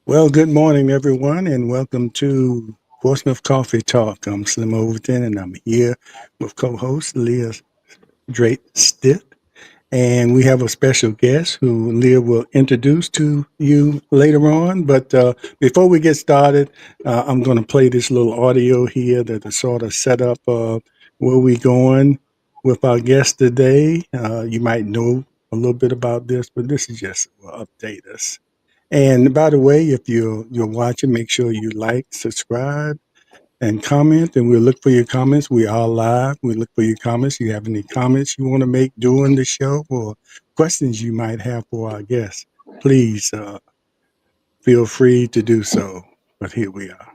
Well, good morning, everyone, and welcome to Portsmouth Coffee Talk. I'm Slim Overton, and I'm here with co-host Leah Drake Stitt. And we have a special guest who Leah will introduce to you later on. But before we get started, I'm going to play this little audio here that to sort of set up where we going with our guest today. You might know a little bit about this, but this is just will update us. And by the way, if you're watching, make sure you like, subscribe, and comment. And we'll look for your comments. We are live. We look for your comments. You have any comments you want to make during the show or questions you might have for our guests, please feel free to do so. But here we are.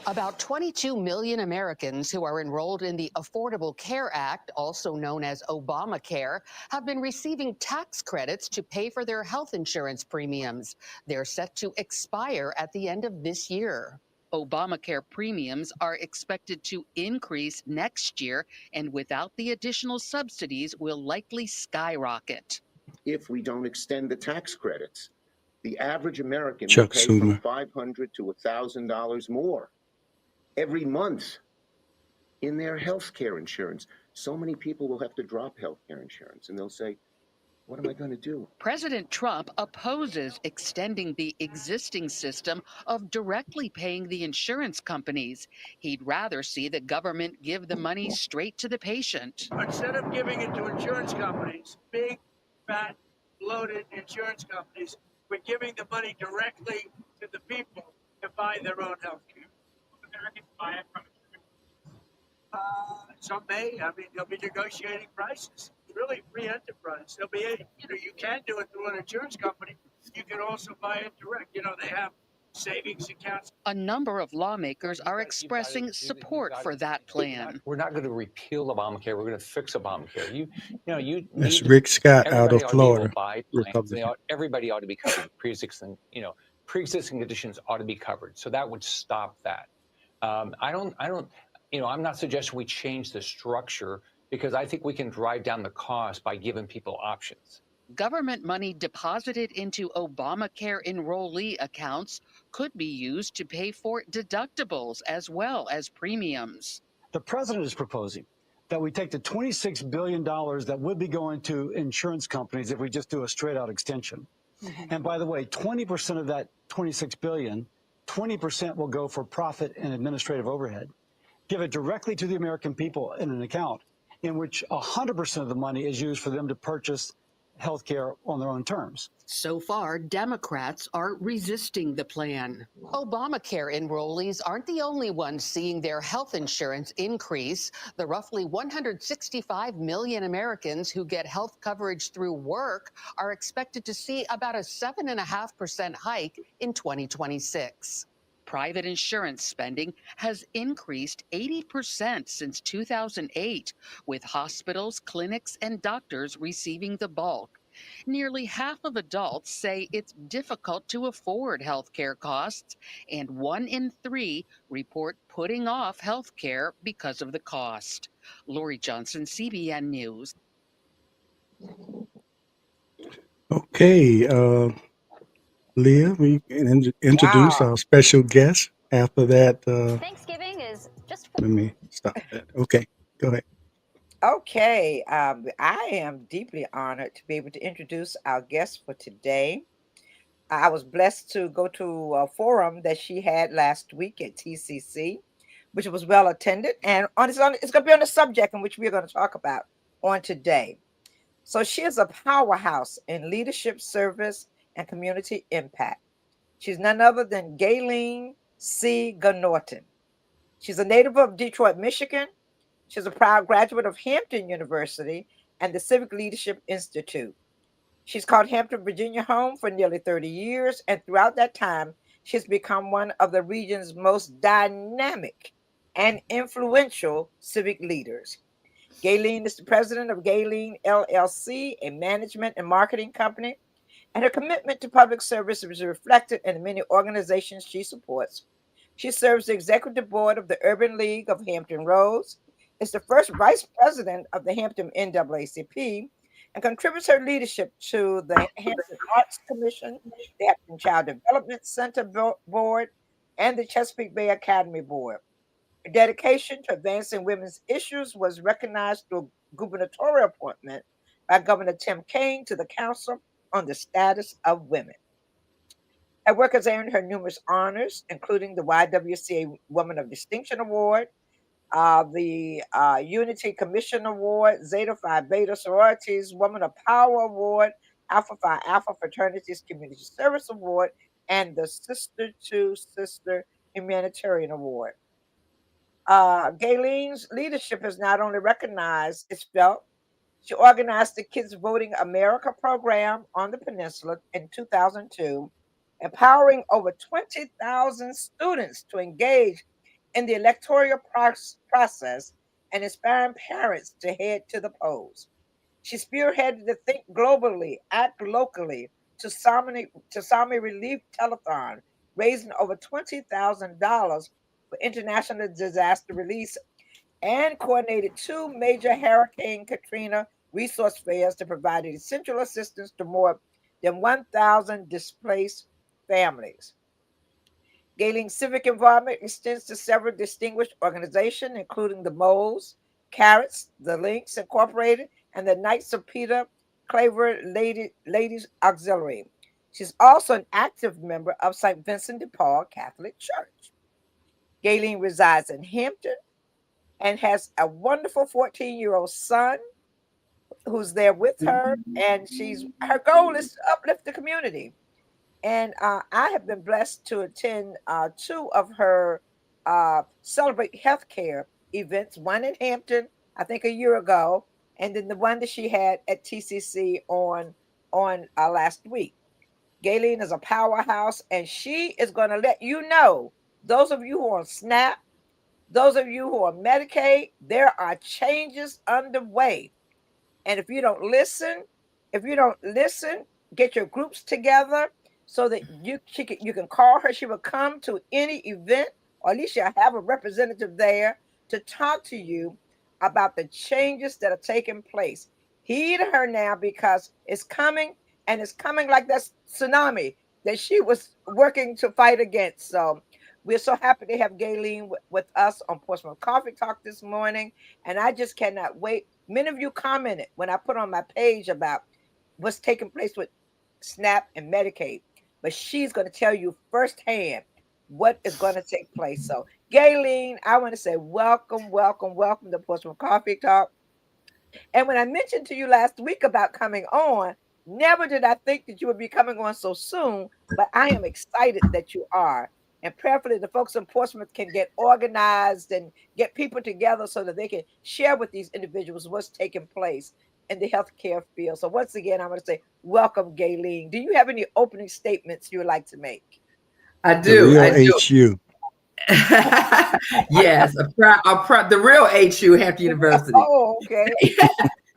About 22 million Americans who are enrolled in the Affordable Care Act, also known as Obamacare, have been receiving tax credits to pay for their health insurance premiums. They're set to expire at the end of this year. Obamacare premiums are expected to increase next year, and without the additional subsidies, will likely skyrocket. If we don't extend the tax credits, the average American will Chuck pay from Schumer. $500 to $1,000 more every month in their health care insurance. So many people will have to drop health care insurance, and they'll say, what am I going to do? President Trump opposes extending the existing system of directly paying the insurance companies. He'd rather see the government give the money straight to the patient. Instead of giving it to insurance companies, big, fat, bloated insurance companies, we're giving the money directly to the people to buy their own health care. Americans buy it from some may. I mean, they'll be negotiating prices. It's really free enterprise. They'll be, you can do it through an insurance company. You can also buy it direct. They have savings accounts. A number of lawmakers are expressing support for that plan. We're not going to repeal Obamacare. We're going to fix Obamacare. You That's need Rick Scott out of everybody ought to be able Florida, to buy plans. Republican. Everybody ought to be covered. Pre-existing conditions ought to be covered. So that would stop that. I'm not suggesting we change the structure because I think we can drive down the cost by giving people options. Government money deposited into Obamacare enrollee accounts could be used to pay for deductibles as well as premiums. The president is proposing that we take the $26 billion that would be going to insurance companies if we just do a straight out extension. And by the way, 20% of that $26 billion, 20% will go for profit and administrative overhead. Give it directly to the American people in an account in which 100% of the money is used for them to purchase health care on their own terms. So far, Democrats are resisting the plan. Obamacare enrollees aren't the only ones seeing their health insurance increase. The roughly 165 million Americans who get health coverage through work are expected to see about a 7.5% hike in 2026. Private insurance spending has increased 80% since 2008, with hospitals, clinics, and doctors receiving the bulk. Nearly half of adults say it's difficult to afford health care costs, and 1 in 3 report putting off health care because of the cost. Lori Johnson, CBN News. Okay, Leah, we can introduce our special guest. After that, Thanksgiving is just. let me stop that. Okay, go ahead. Okay, I am deeply honored to be able to introduce our guest for today. I was blessed to go to a forum that she had last week at TCC, which was well attended, and it's going to be on the subject in which we're going to talk about on today. So she is a powerhouse in leadership, service, and community impact. She's none other than Gaylene C. Kanoyton. She's a native of Detroit, Michigan. She's a proud graduate of Hampton University and the Civic Leadership Institute. She's called Hampton, Virginia home for nearly 30 years, and throughout that time, she's become one of the region's most dynamic and influential civic leaders. Gaylene is the president of Gaylene LLC, a management and marketing company, and her commitment to public service is reflected in the many organizations she supports. She serves the executive board of the Urban League of Hampton Roads, is the first vice president of the Hampton NAACP, and contributes her leadership to the Hampton Arts Commission, the Hampton Child Development Center Board, and the Chesapeake Bay Academy Board. Her dedication to advancing women's issues was recognized through a gubernatorial appointment by Governor Tim Kaine to the Council on the Status of Women. Her work has earned her numerous honors, including the YWCA Woman of Distinction Award, the Unity Commission Award, Zeta Phi Beta Sororities Woman of Power Award, Alpha Phi Alpha Fraternities Community Service Award, and the Sister to Sister Humanitarian Award. Gaylene's leadership is not only recognized, it's felt. She organized the Kids Voting America program on the peninsula in 2002, empowering over 20,000 students to engage in the electoral process and inspiring parents to head to the polls. She spearheaded the Think Globally, Act Locally Tsunami Relief Telethon, raising over $20,000 for international disaster relief, and coordinated two major Hurricane Katrina resource fairs to provide essential assistance to more than 1,000 displaced families. Gaylene's civic involvement extends to several distinguished organizations, including the Moles, Carrots, the Lynx Incorporated, and the Knights of Peter Claver Ladies Auxiliary. She's also an active member of St. Vincent de Paul Catholic Church. Gaylene resides in Hampton and has a wonderful 14-year-old son who's there with her, and her goal is to uplift the community. And I have been blessed to attend two of her Celebrate Healthcare events, one in Hampton, I think a year ago, and then the one that she had at TCC on last week. Gaylene is a powerhouse, and she is going to let you know, those of you who are on SNAP, those of you who are Medicaid, there are changes underway. And if you don't listen, get your groups together so that you can call her. She will come to any event, or at least you'll have a representative there to talk to you about the changes that are taking place. Heed her now, because it's coming, and it's coming like that tsunami that she was working to fight against. So we're so happy to have Gaylene with us on Portsmouth Coffee Talk this morning, and I just cannot wait. Many of you commented when I put on my page about what's taking place with SNAP and Medicaid, but she's going to tell you firsthand what is going to take place. So, Gaylene, I want to say welcome to Portsmouth Coffee Talk. And when I mentioned to you last week about coming on, never did I think that you would be coming on so soon, but I am excited that you are. And prayerfully, the folks in Portsmouth can get organized and get people together so that they can share with these individuals what's taking place in the healthcare field. So once again, I'm going to say welcome, Gaylene. Do you have any opening statements you would like to make? I The do. real I do. HU. Yes, the real HU, Hampton University. Oh, okay.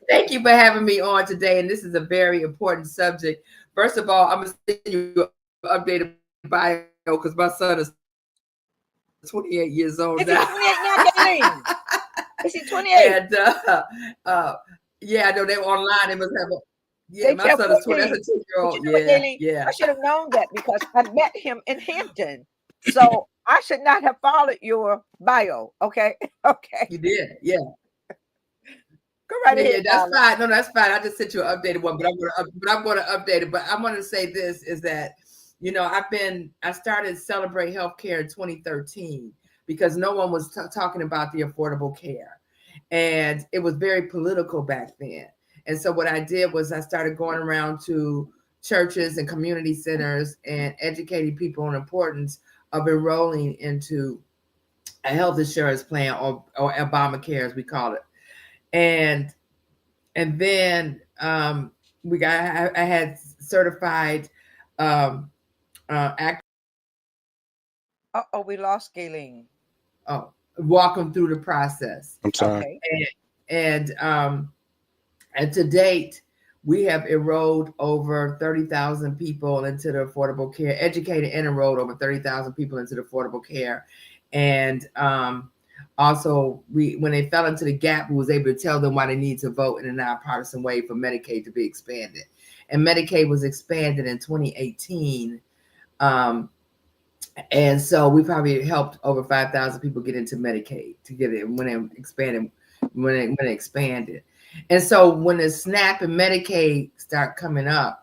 Thank you for having me on today. And this is a very important subject. First of all, I'm going to send you an updated bio because my son is 28 years old Is now. he 28 now, Gaylene? Is he 28? And yeah, I know they were online. They must have They my son is 20. That's a 2-year-old. But you know what, Gaylene? Yeah. I should have known that because I met him in Hampton. So I should not have followed your bio. Okay. Okay. You did. Yeah. Go right ahead. Yeah, that's fine. No, that's fine. I just sent you an updated one, but I'm going to update it. But I want to say this is that, I started Celebrate Healthcare in 2013 because no one was talking about the affordable care. And it was very political back then. And so what I did was I started going around to churches and community centers and educating people on the importance of enrolling into a health insurance plan or Obamacare, as we call it. And then I had certified we lost Gaylene. Walk them through the process. I'm sorry. Okay. And to date, we have enrolled over 30,000 people into the affordable care, educated and enrolled over 30,000 people into the affordable care. And Also, when they fell into the gap, we was able to tell them why they need to vote in a nonpartisan way for Medicaid to be expanded. And Medicaid was expanded in 2018. And so we probably helped over 5,000 people get into Medicaid to get it when it expanded, when it expanded. And so when the SNAP and Medicaid start coming up,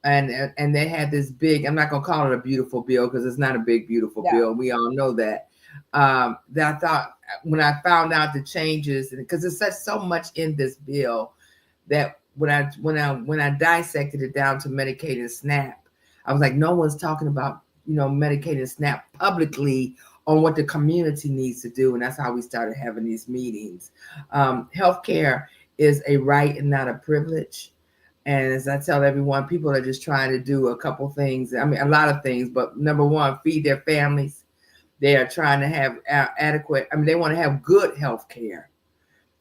and they had this big, I'm not gonna call it a beautiful bill because it's not a big beautiful bill. We all know that. That I thought when I found out the changes, because there's such so much in this bill that when I dissected it down to Medicaid and SNAP, I was like, no one's talking about Medicaid and SNAP publicly on what the community needs to do, and that's how we started having these meetings. Healthcare is a right and not a privilege. And as I tell everyone, people are just trying to do a couple things. I mean, a lot of things, but number one, feed their families. They are trying to have adequate. I mean, they want to have good health care,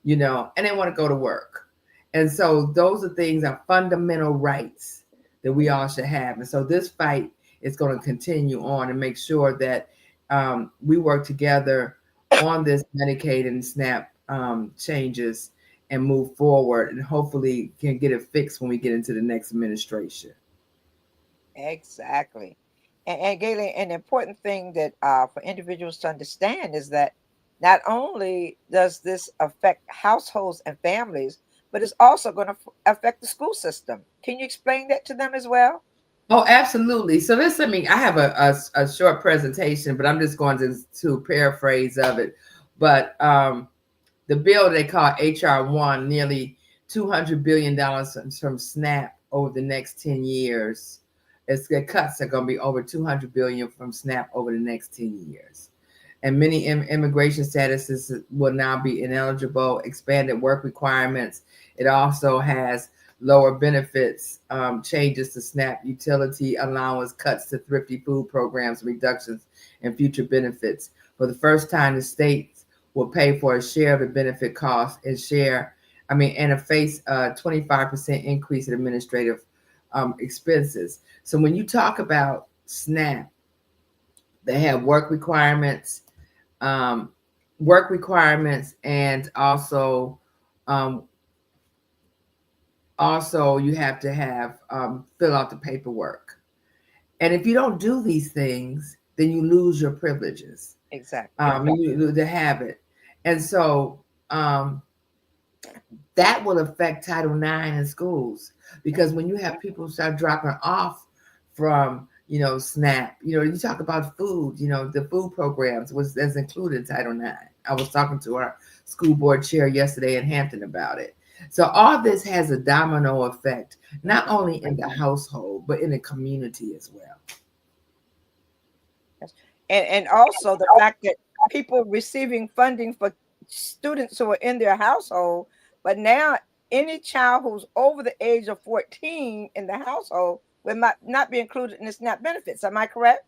and they want to go to work. And so those are things are fundamental rights that we all should have. And so this fight is going to continue on and make sure that we work together on this Medicaid and SNAP changes and move forward, and hopefully can get it fixed when we get into the next administration. Exactly. And Gaylene, an important thing that for individuals to understand is that not only does this affect households and families, but it's also going to affect the school system. Can you explain that to them as well? Oh, absolutely. So I have a short presentation, but I'm just going to paraphrase of it. But the bill they call HR1, nearly $200 billion from SNAP over the next 10 years. The cuts are going to be over $200 billion from SNAP over the next 10 years. And many immigration statuses will now be ineligible, expanded work requirements. It also has lower benefits, changes to SNAP utility allowance, cuts to thrifty food programs, reductions in future benefits. For the first time, the states will pay for a share of the benefit cost and face a 25% increase in administrative expenses. So when you talk about SNAP, they have work requirements, and also you have to have fill out the paperwork. And if you don't do these things, then you lose your privileges. Exactly. You lose the habit. And so that will affect Title IX in schools, because when you have people start dropping off from SNAP, you talk about food, the food programs that's included in Title IX. I was talking to our school board chair yesterday in Hampton about it. So all this has a domino effect, not only in the household, but in the community as well. And also the fact that people receiving funding for students who are in their household, but now any child who's over the age of 14 in the household will not be included in the SNAP benefits. Am I correct?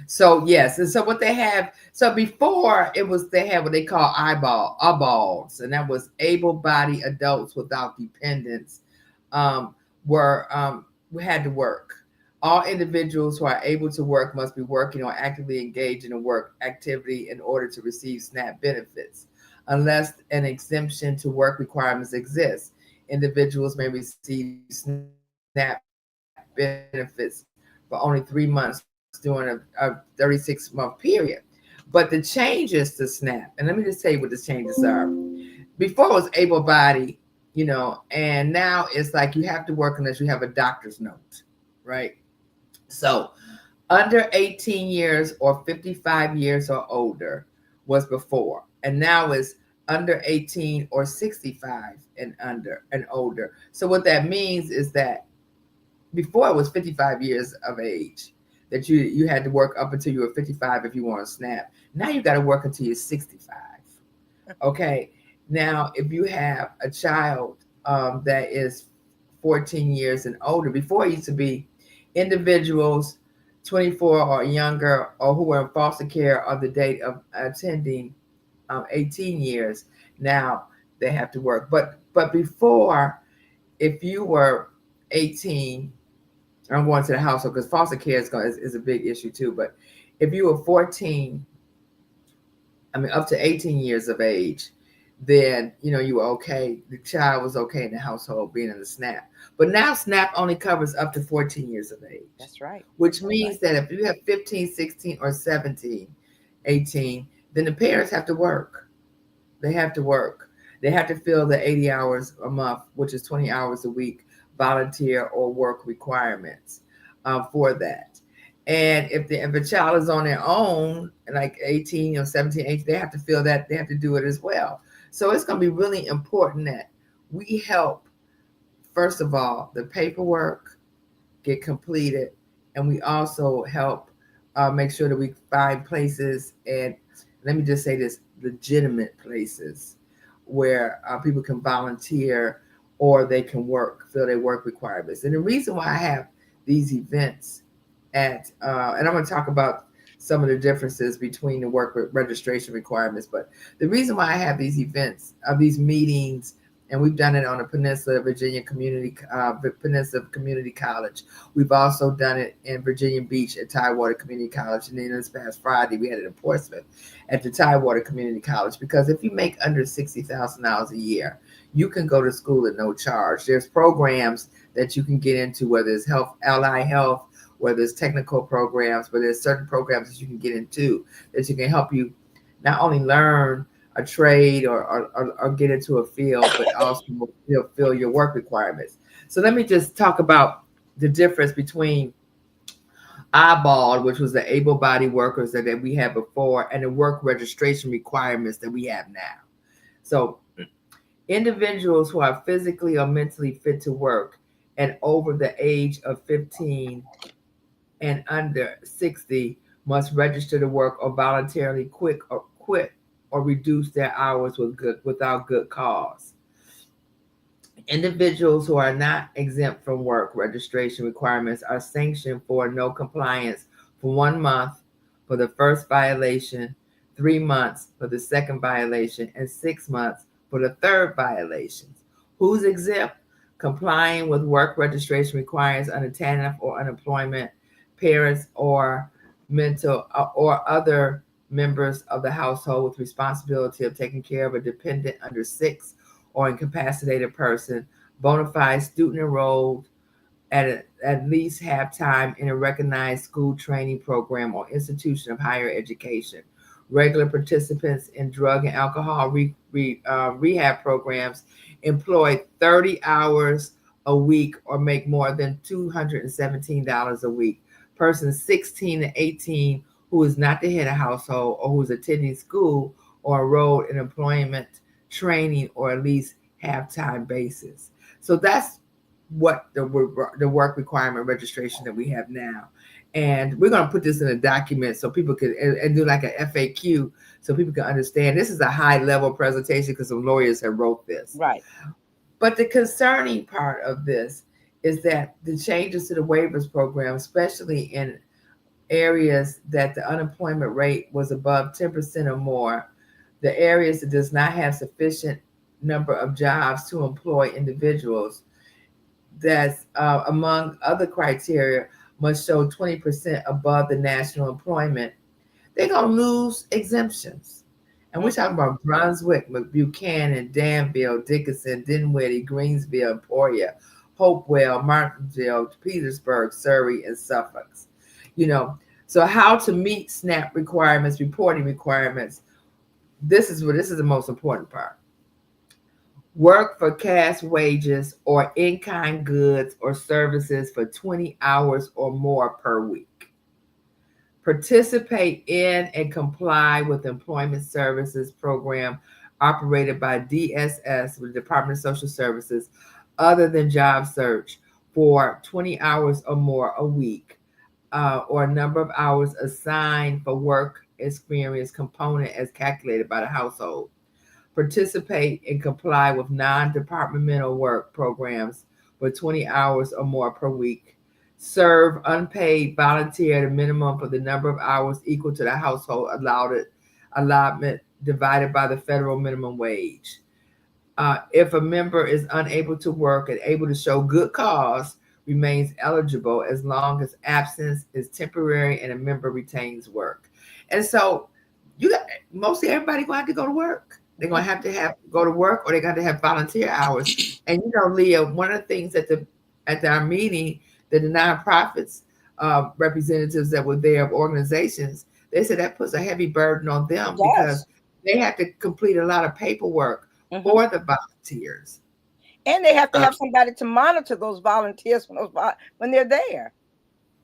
So yes, and so what they have, so before they had what they call eyeballs, and that was able-bodied adults without dependents, we had to work. All individuals who are able to work must be working or actively engaged in a work activity in order to receive SNAP benefits. Unless an exemption to work requirements exists, individuals may receive SNAP benefits for only 3 months during a 36-month period. But the changes to SNAP, and let me just tell you what the changes are. Before it was able-bodied, and now it's like you have to work unless you have a doctor's note, right? So under 18 years or 55 years or older was before, and now it's under 18 or 65 and under and older. So what that means is that before it was 55 years of age that you had to work up until you were 55 if you want to SNAP. Now you got to work until you're 65. Okay. Now, if you have a child that is 14 years and older, before it used to be individuals 24 or younger or who were in foster care on the date of attending 18 years, now they have to work. But before, if you were 18, I'm going to the household because foster care is a big issue too. But if you were 14 I mean, up to 18 years of age, then you were okay. The child was okay in the household being in the SNAP. But now SNAP only covers up to 14 years of age. That's right. Which means that if you have 15, 16, or 17, 18, then the parents have to work. They have to work. They have to fill the 80 hours a month, which is 20 hours a week, volunteer or work requirements for that. And if a child is on their own, like 18 or 17, 18, they have to feel that they have to do it as well. So it's going to be really important that we help, first of all, the paperwork get completed, and we also help make sure that we find places, and let me just say this, legitimate places where people can volunteer or they can work, fill their work requirements. And the reason why I have these events and I'm going to talk about some of the differences between the work registration requirements, but the reason why I have these events, these meetings, and we've done it on the Peninsula Virginia Peninsula Community College. We've also done it in Virginia Beach at Tidewater Community College. And then this past Friday, we had it in Portsmouth at the Tidewater Community College. Because if you make under $60,000 a year, you can go to school at no charge. There's programs that you can get into, whether it's health, allied health, whether it's technical programs, but there's certain programs that you can get into that you can help you not only learn a trade or get into a field, but also fill your work requirements. So let me just talk about the difference between eyeball, which was the able-bodied workers that we had before, and the work registration requirements that we have now. So individuals who are physically or mentally fit to work and over the age of 15 and under 60 must register to work or voluntarily quit or reduce their hours without good cause. Individuals who are not exempt from work registration requirements are sanctioned for no compliance for 1 month for the first violation, 3 months for the second violation, and 6 months for the third violation. Who's exempt? Complying with work registration requirements under TANF or unemployment, parents or mental or other members of the household with responsibility of taking care of a dependent under 6 or incapacitated person, bona fide student enrolled at least half time in a recognized school training program or institution of higher education, regular participants in drug and alcohol rehab programs, employ 30 hours a week or make more than $217 a week, persons 16 to 18 who is not the head of household or who is attending school or enrolled in employment, training, or at least half-time basis. So that's what the work requirement registration that we have now. And we're going to put this in a document so people can and do like an FAQ so people can understand. This is a high-level presentation because some lawyers have wrote this. Right. But the concerning part of this is that the changes to the waivers program, especially in areas that the unemployment rate was above 10% or more, the areas that does not have sufficient number of jobs to employ individuals, that's among other criteria, must show 20% above the national employment, they're going to lose exemptions. And we're talking about Brunswick, Buchanan, Danville, Dickinson, Dinwiddie, Greensville, Emporia, Hopewell, Martinsville, Petersburg, Surrey, and Suffolk. So how to meet SNAP requirements, reporting requirements. This is the most important part. Work for cash wages or in-kind goods or services for 20 hours or more per week. Participate in and comply with employment services program operated by DSS, the Department of Social Services, other than job search for 20 hours or more a week, or a number of hours assigned for work experience component as calculated by the household. Participate and comply with non-departmental work programs for 20 hours or more per week. Serve unpaid volunteer at a minimum for the number of hours equal to the household allotment divided by the federal minimum wage. If a member is unable to work and able to show good cause, remains eligible as long as absence is temporary and a member retains work. And so you got mostly everybody going to have to go to work. They're going to have go to work, or they're going to have volunteer hours. And Leah, one of the things at our meeting, the nonprofits representatives that were there of organizations, they said that puts a heavy burden on them because they have to complete a lot of paperwork for the volunteers. And they have to have somebody to monitor those volunteers when they're there.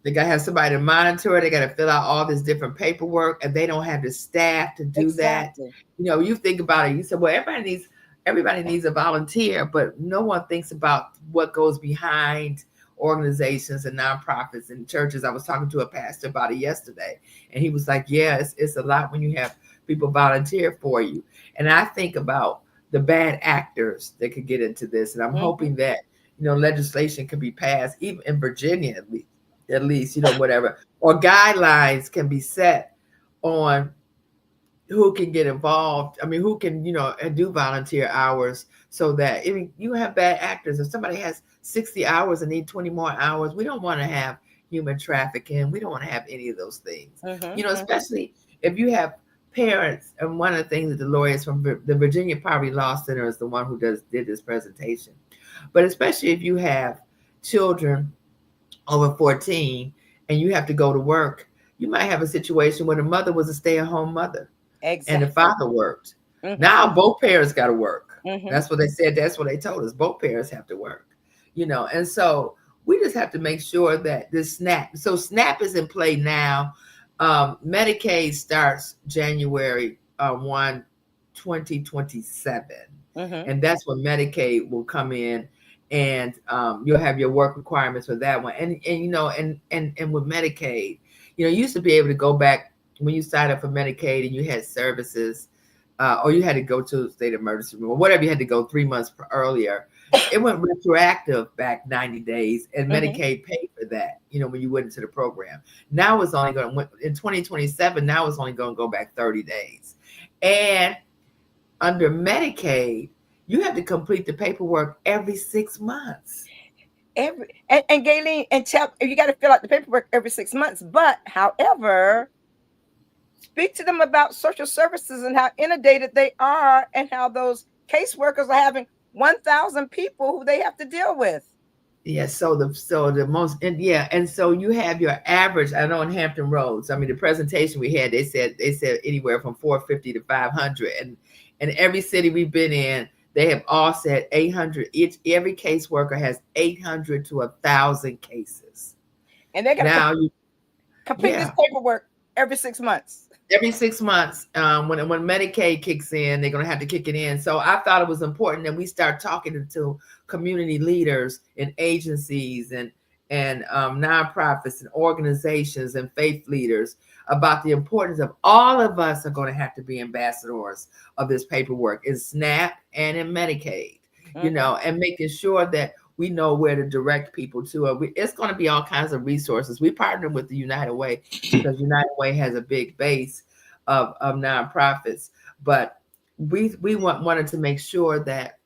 They got to have somebody to monitor it. They got to fill out all this different paperwork, and they don't have the staff to do that. You think about it. You said, well, everybody needs a volunteer, but no one thinks about what goes behind organizations and nonprofits and churches. I was talking to a pastor about it yesterday, and he was like, yeah, it's a lot when you have people volunteer for you. And I think about the bad actors that could get into this, and I'm hoping that legislation can be passed, even in Virginia at least, whatever, or guidelines can be set on who can get involved. I mean, who can, do volunteer hours, so that you have bad actors. If somebody has 60 hours and need 20 more hours, we don't want to have human trafficking. We don't want to have any of those things, especially if you have parents. And one of the things that the lawyers from the Virginia Poverty Law Center is the one who did this presentation. But especially if you have children over 14 and you have to go to work, you might have a situation where the mother was a stay-at-home mother. Exactly. And the father worked. Now both parents got to work. That's what they said. That's what they told us. Both parents have to work, and so we just have to make sure that this SNAP. So SNAP is in play now. Medicaid starts January 1, 2027. And that's when Medicaid will come in, and you'll have your work requirements for that one. And with Medicaid, you used to be able to go back when you signed up for Medicaid and you had services, or you had to go to a state emergency room or whatever, you had to go 3 months earlier. It went retroactive back 90 days, and Medicaid paid for that, when you went into the program. Now it's only going to, in 2027, now it's only going to go back 30 days. And under Medicaid, you have to complete the paperwork every 6 months. And Gaylene, and you got to fill out the paperwork every 6 months. But however, speak to them about social services and how inundated they are, and how those caseworkers are having 1,000 people who they have to deal with. Yeah, so the most, and yeah, and so you have your average. I know in Hampton Roads, I mean, the presentation we had, they said anywhere from 450 to 500, and every city we've been in, they have all said 800. Every caseworker has 800 to 1,000 cases, and they're gonna complete this paperwork every 6 months. Every 6 months, when Medicaid kicks in, they're going to have to kick it in. So I thought it was important that we start talking to community leaders and agencies and nonprofits and organizations and faith leaders about the importance of all of us are going to have to be ambassadors of this paperwork in SNAP and in Medicaid, and making sure that we know where to direct people to. It's going to be all kinds of resources. We partner with the United Way because United Way has a big base of nonprofits, but we wanted to make sure that,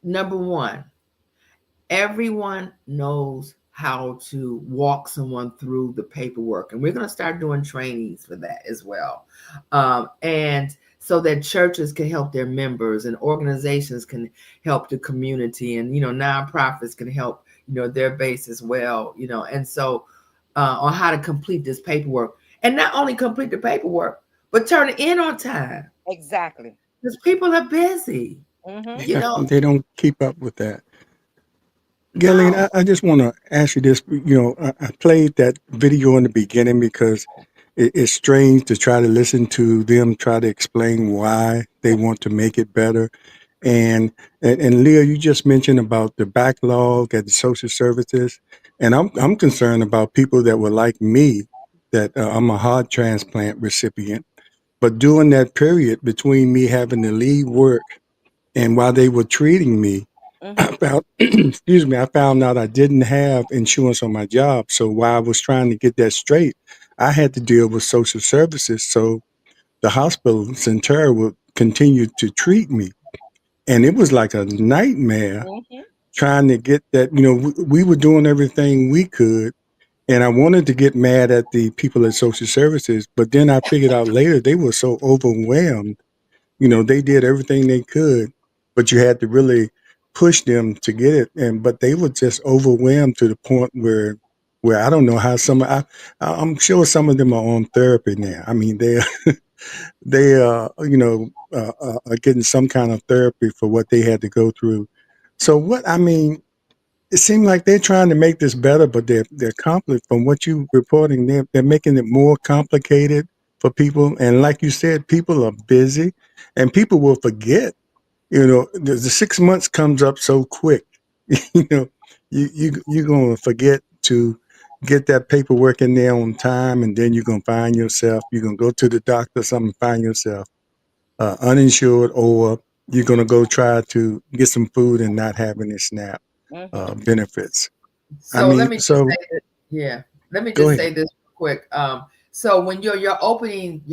number one, everyone knows how to walk someone through the paperwork, and we're going to start doing trainings for that as well, and so that churches can help their members and organizations can help the community, and nonprofits can help their base as well, and so on how to complete this paperwork, and not only complete the paperwork but turn it in on time. Exactly, because people are busy. They don't keep up with that. Gaylene, I just want to ask you this. I played that video in the beginning because it's strange to try to listen to them try to explain why they want to make it better. And Leah, you just mentioned about the backlog at the social services, and I'm concerned about people that were like me, that I'm a heart transplant recipient, but during that period between me having to leave work and while they were treating me, I found, I found out I didn't have insurance on my job. So while I was trying to get that straight, I had to deal with social services. So the hospital, Centura, would continue to treat me. And it was like a nightmare trying to get that. We were doing everything we could. And I wanted to get mad at the people at social services, but then I figured out later they were so overwhelmed. They did everything they could, but you had to really push them to get it. But they were just overwhelmed to the point where I don't know how I'm sure some of them are on therapy now. I mean, they are getting some kind of therapy for what they had to go through. So it seemed like they're trying to make this better, but they're complex. From what you reporting, they're making it more complicated for people. And like you said, people are busy, and people will forget. The 6 months comes up so quick. you know, you're gonna forget to get that paperwork in there on time, and then you're gonna find yourself. You're gonna go to the doctor, or something, find yourself uninsured, or you're gonna go try to get some food and not have any SNAP benefits. I So let mean, me just so say that, yeah. Let me go just ahead. say this real quick. So when your opening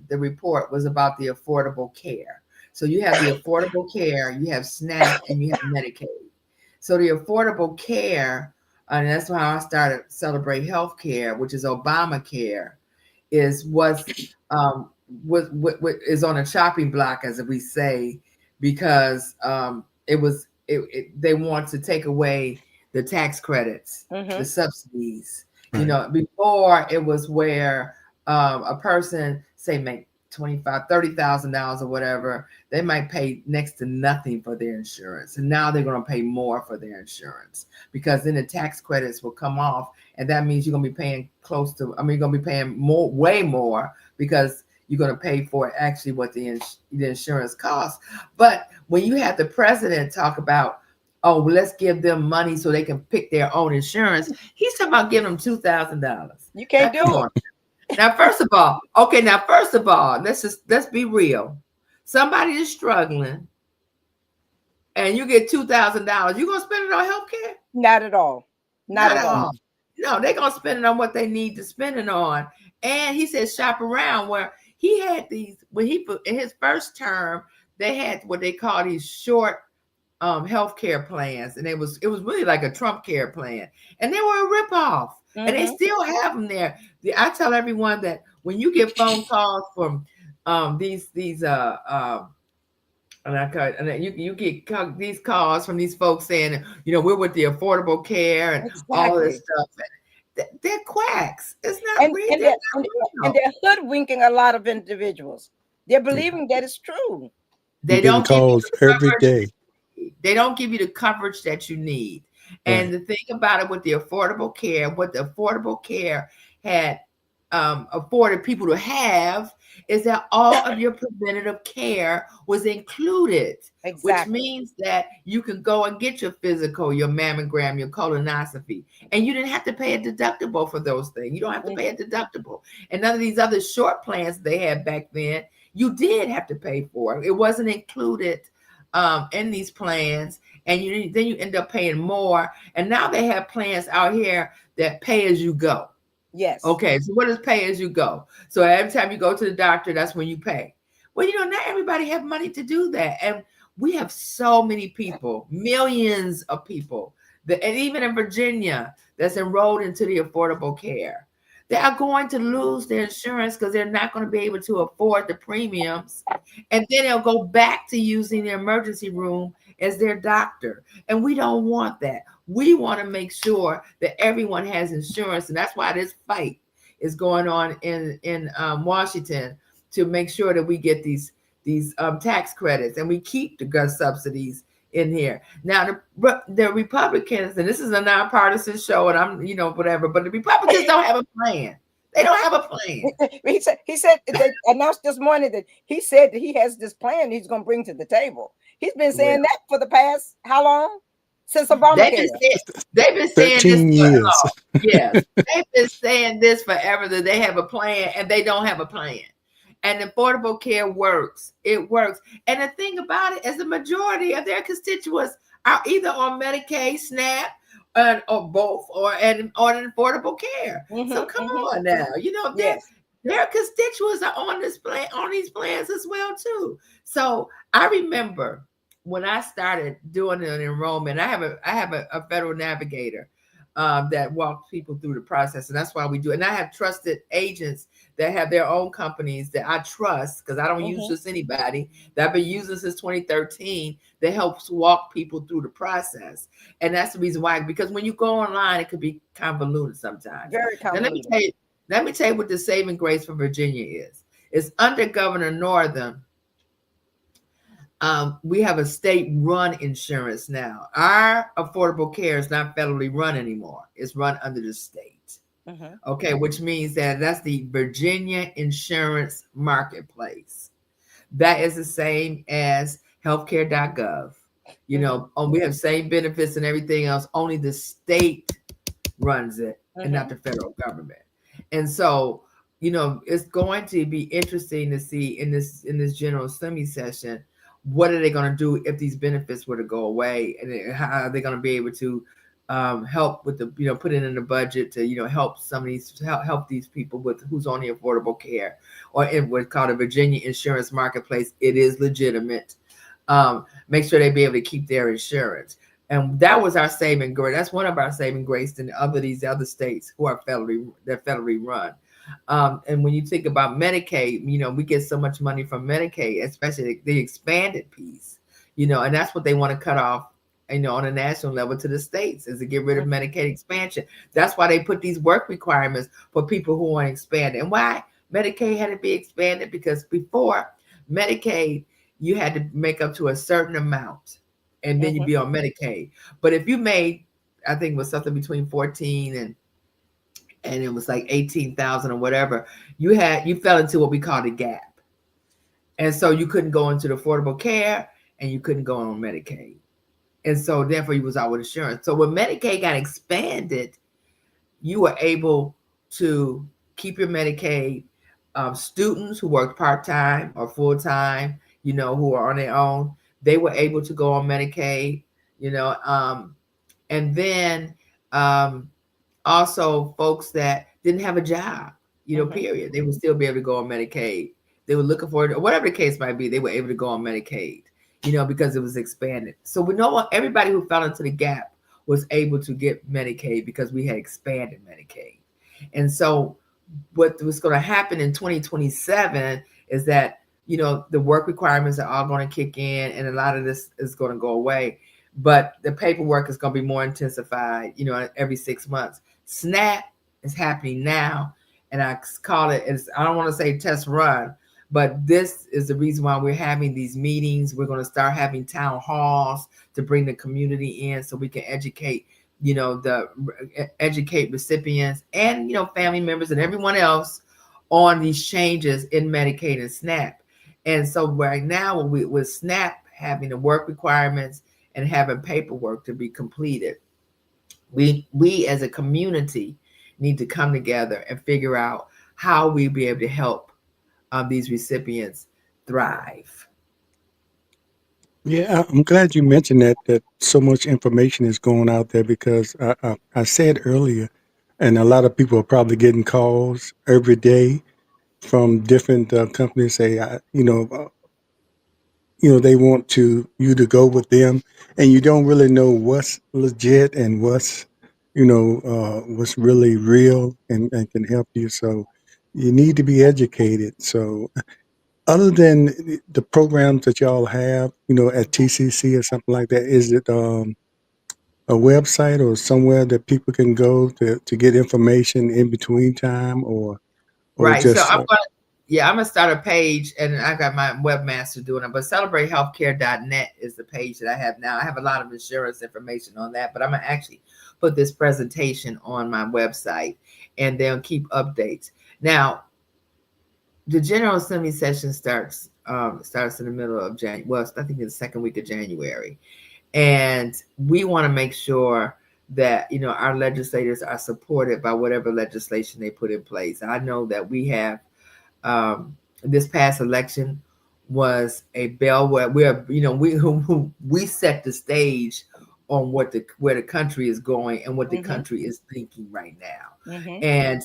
the report was about the affordable care. So you have the affordable care, you have SNAP, and you have Medicaid. So the affordable care, and that's how I started Celebrate Healthcare, which is Obamacare, is what is on a chopping block, as we say, because they want to take away the tax credits, the subsidies. Right. Before it was where a person say make $25,000-$30,000 or whatever, they might pay next to nothing for their insurance, and now they're going to pay more for their insurance because then the tax credits will come off, and that means you're going to be paying you're going to be paying more, way more, because you're going to pay for actually what the insurance costs. But when you have the president talk about, oh, well, let's give them money so they can pick their own insurance, he's talking about giving them $2,000. You can't do it. Now, first of all, let's be real. Somebody is struggling, and you get $2,000. You gonna spend it on healthcare? Not at all. Not at all. No, they're gonna spend it on what they need to spend it on. And he said shop around, where he had these, when he put in his first term, they had what they call these short healthcare plans, and it was really like a Trump care plan, and they were a ripoff. And they still have them there. I tell everyone that when you get phone calls from these and you get these calls from these folks saying, we're with the Affordable Care and all this stuff. They're quacks. It's not real. And they're hoodwinking a lot of individuals. They're believing that it's true. They don't give you the every day. They don't give you the coverage that you need. And the thing about it with the Affordable Care, what the Affordable Care had afforded people to have, is that all of your preventative care was included. Exactly. Which means that you can go and get your physical, your mammogram, your colonoscopy, and you didn't have to pay a deductible for those things. You don't have to pay a deductible. And none of these other short plans they had back then, you did have to pay for. It wasn't included in these plans, and then you end up paying more. And now they have plans out here that pay as you go. Yes. Okay, so what is pay as you go? So every time you go to the doctor, that's when you pay. Well, not everybody have money to do that. And we have so many people, millions of people, and even in Virginia, that's enrolled into the Affordable Care. They are going to lose their insurance because they're not going to be able to afford the premiums. And then they'll go back to using the emergency room as their doctor. And we don't want that. We want to make sure that everyone has insurance. And that's why this fight is going on in Washington, to make sure that we get these tax credits and we keep the gun subsidies in here. Now, the Republicans, and this is a nonpartisan show, and I'm, whatever, but the Republicans don't have a plan. They don't have a plan. He said they announced this morning that he said that he has this plan he's going to bring to the table. He's been saying that for the past, how long? Since Obamacare. They've been saying 13 this years. for yes. They've been saying this forever, that they have a plan, and they don't have a plan. And Affordable Care works. It works. And the thing about it is the majority of their constituents are either on Medicaid, SNAP, or both, or an Affordable Care. So come on now. Their constituents are on this plan, on these plans as well too. So I remember when I started doing an enrollment, I have a federal navigator that walk people through the process. And that's why we do it. And I have trusted agents that have their own companies that I trust, because I don't use just anybody, that I've been using since 2013, that helps walk people through the process. And that's the reason why, because when you go online, it could be convoluted sometimes. Very Now, convoluted. let me tell you what the saving grace for Virginia is. It's under Governor Northam. We have a state-run insurance now. Our affordable care is not federally run anymore. It's run under the state. Okay, which means that that's the Virginia Insurance Marketplace. That is the same as healthcare.gov. You know, we have same benefits and everything else. Only the state runs it and not the federal government. And so, you know, it's going to be interesting to see in this General Assembly session, what are they going to do if these benefits were to go away, and how are they going to be able to help with the, you know, put it in the budget to, you know, help some of these, help these people with who's on the affordable care, or in what's called a Virginia Insurance Marketplace. It is legitimate. Make sure they be able to keep their insurance. And that was our saving grace. That's one of our saving grace in these other states who are federally run. And when you think about Medicaid, you know, we get so much money from Medicaid, especially the expanded piece, you know, and that's what they want to cut off, you know, on a national level to the states, is to get rid of Medicaid expansion. That's why they put these work requirements for people who want to expand. And why Medicaid had to be expanded, because before Medicaid, you had to make up to a certain amount and then you'd be on Medicaid. But if you made, I think it was something between 14 and it was like 18,000 or whatever, you fell into what we call the gap. And so you couldn't go into the affordable care and you couldn't go on Medicaid. And so therefore you was out with insurance. So when Medicaid got expanded, you were able to keep your Medicaid. Students who worked part-time or full-time, you know, who are on their own, they were able to go on Medicaid, you know, and then also folks that didn't have a job, you know, period, they would still be able to go on Medicaid. They were looking for it, or whatever the case might be, they were able to go on Medicaid, you know, because it was expanded. So we know everybody who fell into the gap was able to get Medicaid because we had expanded Medicaid. And so what was going to happen in 2027 is that, you know, the work requirements are all going to kick in and a lot of this is going to go away, but the paperwork is going to be more intensified, you know, every 6 months. SNAP is happening now, and I call it, I don't want to say test run, but this is the reason why we're having these meetings. We're going to start having town halls to bring the community in so we can educate, you know, educate recipients and, you know, family members and everyone else on these changes in Medicaid and SNAP. And so right now with SNAP having the work requirements and having paperwork to be completed, we as a community need to come together and figure out how we be able to help these recipients thrive. Yeah, I'm glad you mentioned that so much information is going out there, because I said earlier, and a lot of people are probably getting calls every day from different companies say, they want you to go with them, and you don't really know what's legit and what's really real and can help you. So you need to be educated. So other than the programs that y'all have, at TCC or something like that, is it a website or somewhere that people can go to get information in between time, or Right. So just I'm gonna start a page, and I got my webmaster doing it. But celebratehealthcare.net is the page that I have now. I have a lot of insurance information on that, but I'm gonna actually put this presentation on my website, and then keep updates. Now, the General Assembly session starts in the middle of January. Well, I think it's the second week of January, and we want to make sure that our legislators are supported by whatever legislation they put in place. I know that we have this past election was a bellwether. We set the stage on where the country is going and what the country is thinking right now. And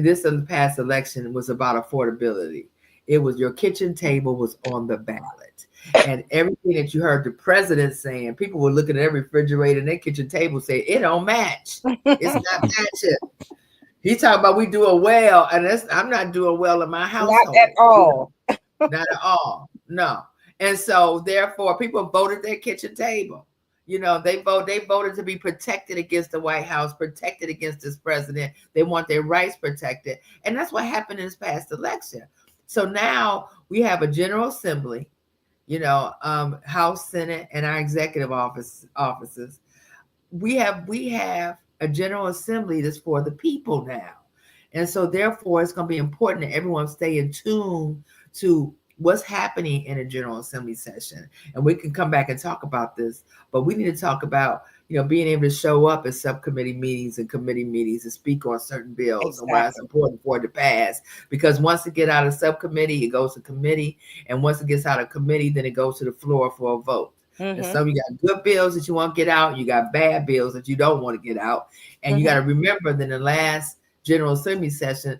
this past election was about affordability. It was your kitchen table was on the ballot. And everything that you heard the president saying, people were looking at every refrigerator and their kitchen table saying, it don't match. It's not matching. He talking about we doing well, and I'm not doing well in my household. Not at all. Not at all. No. And so therefore people voted their kitchen table. They voted to be protected against the White House, protected against this president. They want their rights protected. And that's what happened in this past election. So now we have a General Assembly, House, Senate, and our executive offices. We have a General Assembly that's for the people now. And so therefore it's going to be important that everyone stay in tune to what's happening in a General Assembly session. And we can come back and talk about this, but we need to talk about, being able to show up at subcommittee meetings and committee meetings and speak on certain bills. And why it's important for it to pass. Because once it gets out of subcommittee, it goes to committee. And once it gets out of committee, then it goes to the floor for a vote. And so you got good bills that you want to get out. You got bad bills that you don't want to get out. And you got to remember that in the last General Assembly session,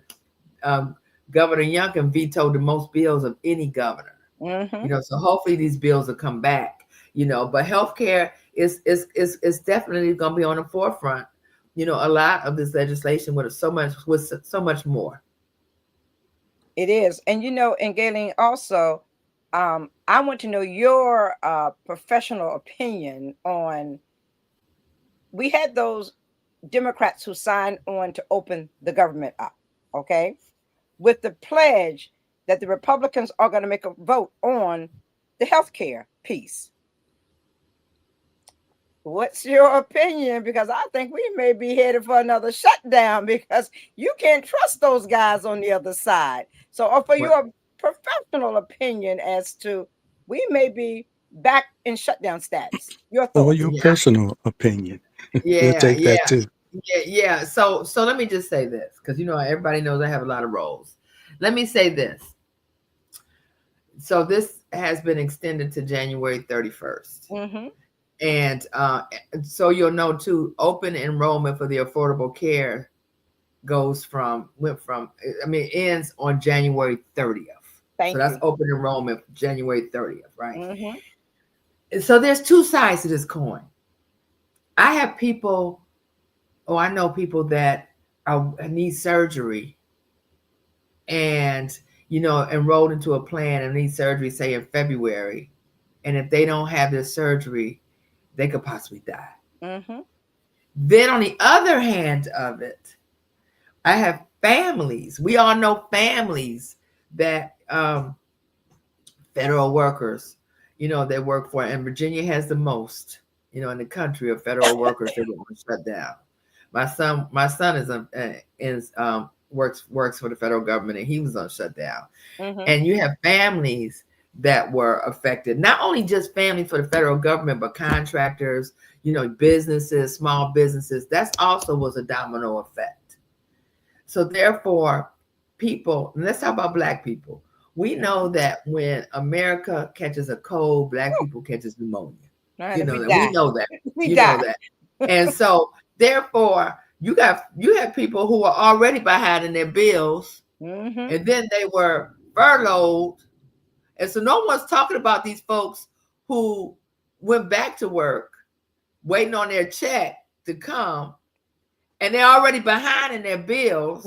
Governor Youngkin vetoed the most bills of any governor. So hopefully these bills will come back. But healthcare is definitely going to be on the forefront. A lot of this legislation with so much more. It is, and and Gaylene also, I want to know your professional opinion on. We had those Democrats who signed on to open the government up, okay, with the pledge that the Republicans are going to make a vote on the healthcare piece. What's your opinion? Because I think we may be headed for another shutdown because you can't trust those guys on the other side. So offer your professional opinion as to we may be back in shutdown status. Your thoughts. Or your personal opinion. We'll take that too. Yeah. So let me just say this, because everybody knows I have a lot of roles. Let me say this. So this has been extended to January 31st. And so you'll know too, open enrollment for the Affordable Care ends on January 30th. So that's open enrollment January 30th, right? So there's two sides to this coin. I know people that need surgery and, enrolled into a plan and need surgery, say in February. And if they don't have their surgery, they could possibly die. Then on the other hand of it, I have families. We all know families that federal workers, they work for, and Virginia has the most, in the country of federal workers that were shut down. My son works for the federal government, and he was on shutdown. And you have families that were affected, not only just families for the federal government, but contractors, businesses, small businesses. That also was a domino effect. So therefore, people, and let's talk about Black people. We know that when America catches a cold, Black people catches pneumonia. We know that. We know that. And so therefore, you have people who are already behind in their bills, and then they were furloughed. And so no one's talking about these folks who went back to work, waiting on their check to come, and they're already behind in their bills.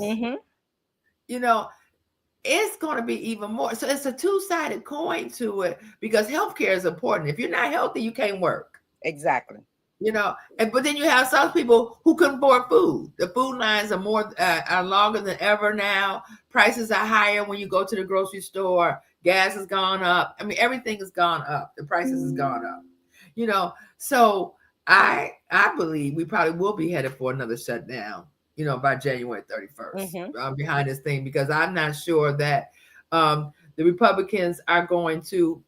It's going to be even more. So it's a two-sided coin to it, because healthcare is important. If you're not healthy, you can't work. Exactly. But then you have some people who couldn't afford food. The food lines are longer than ever now. Prices are higher when you go to the grocery store. Gas has gone up. Everything has gone up. The prices has gone up. So I believe we probably will be headed for another shutdown, by January 31st behind this thing, because I'm not sure that the Republicans are going to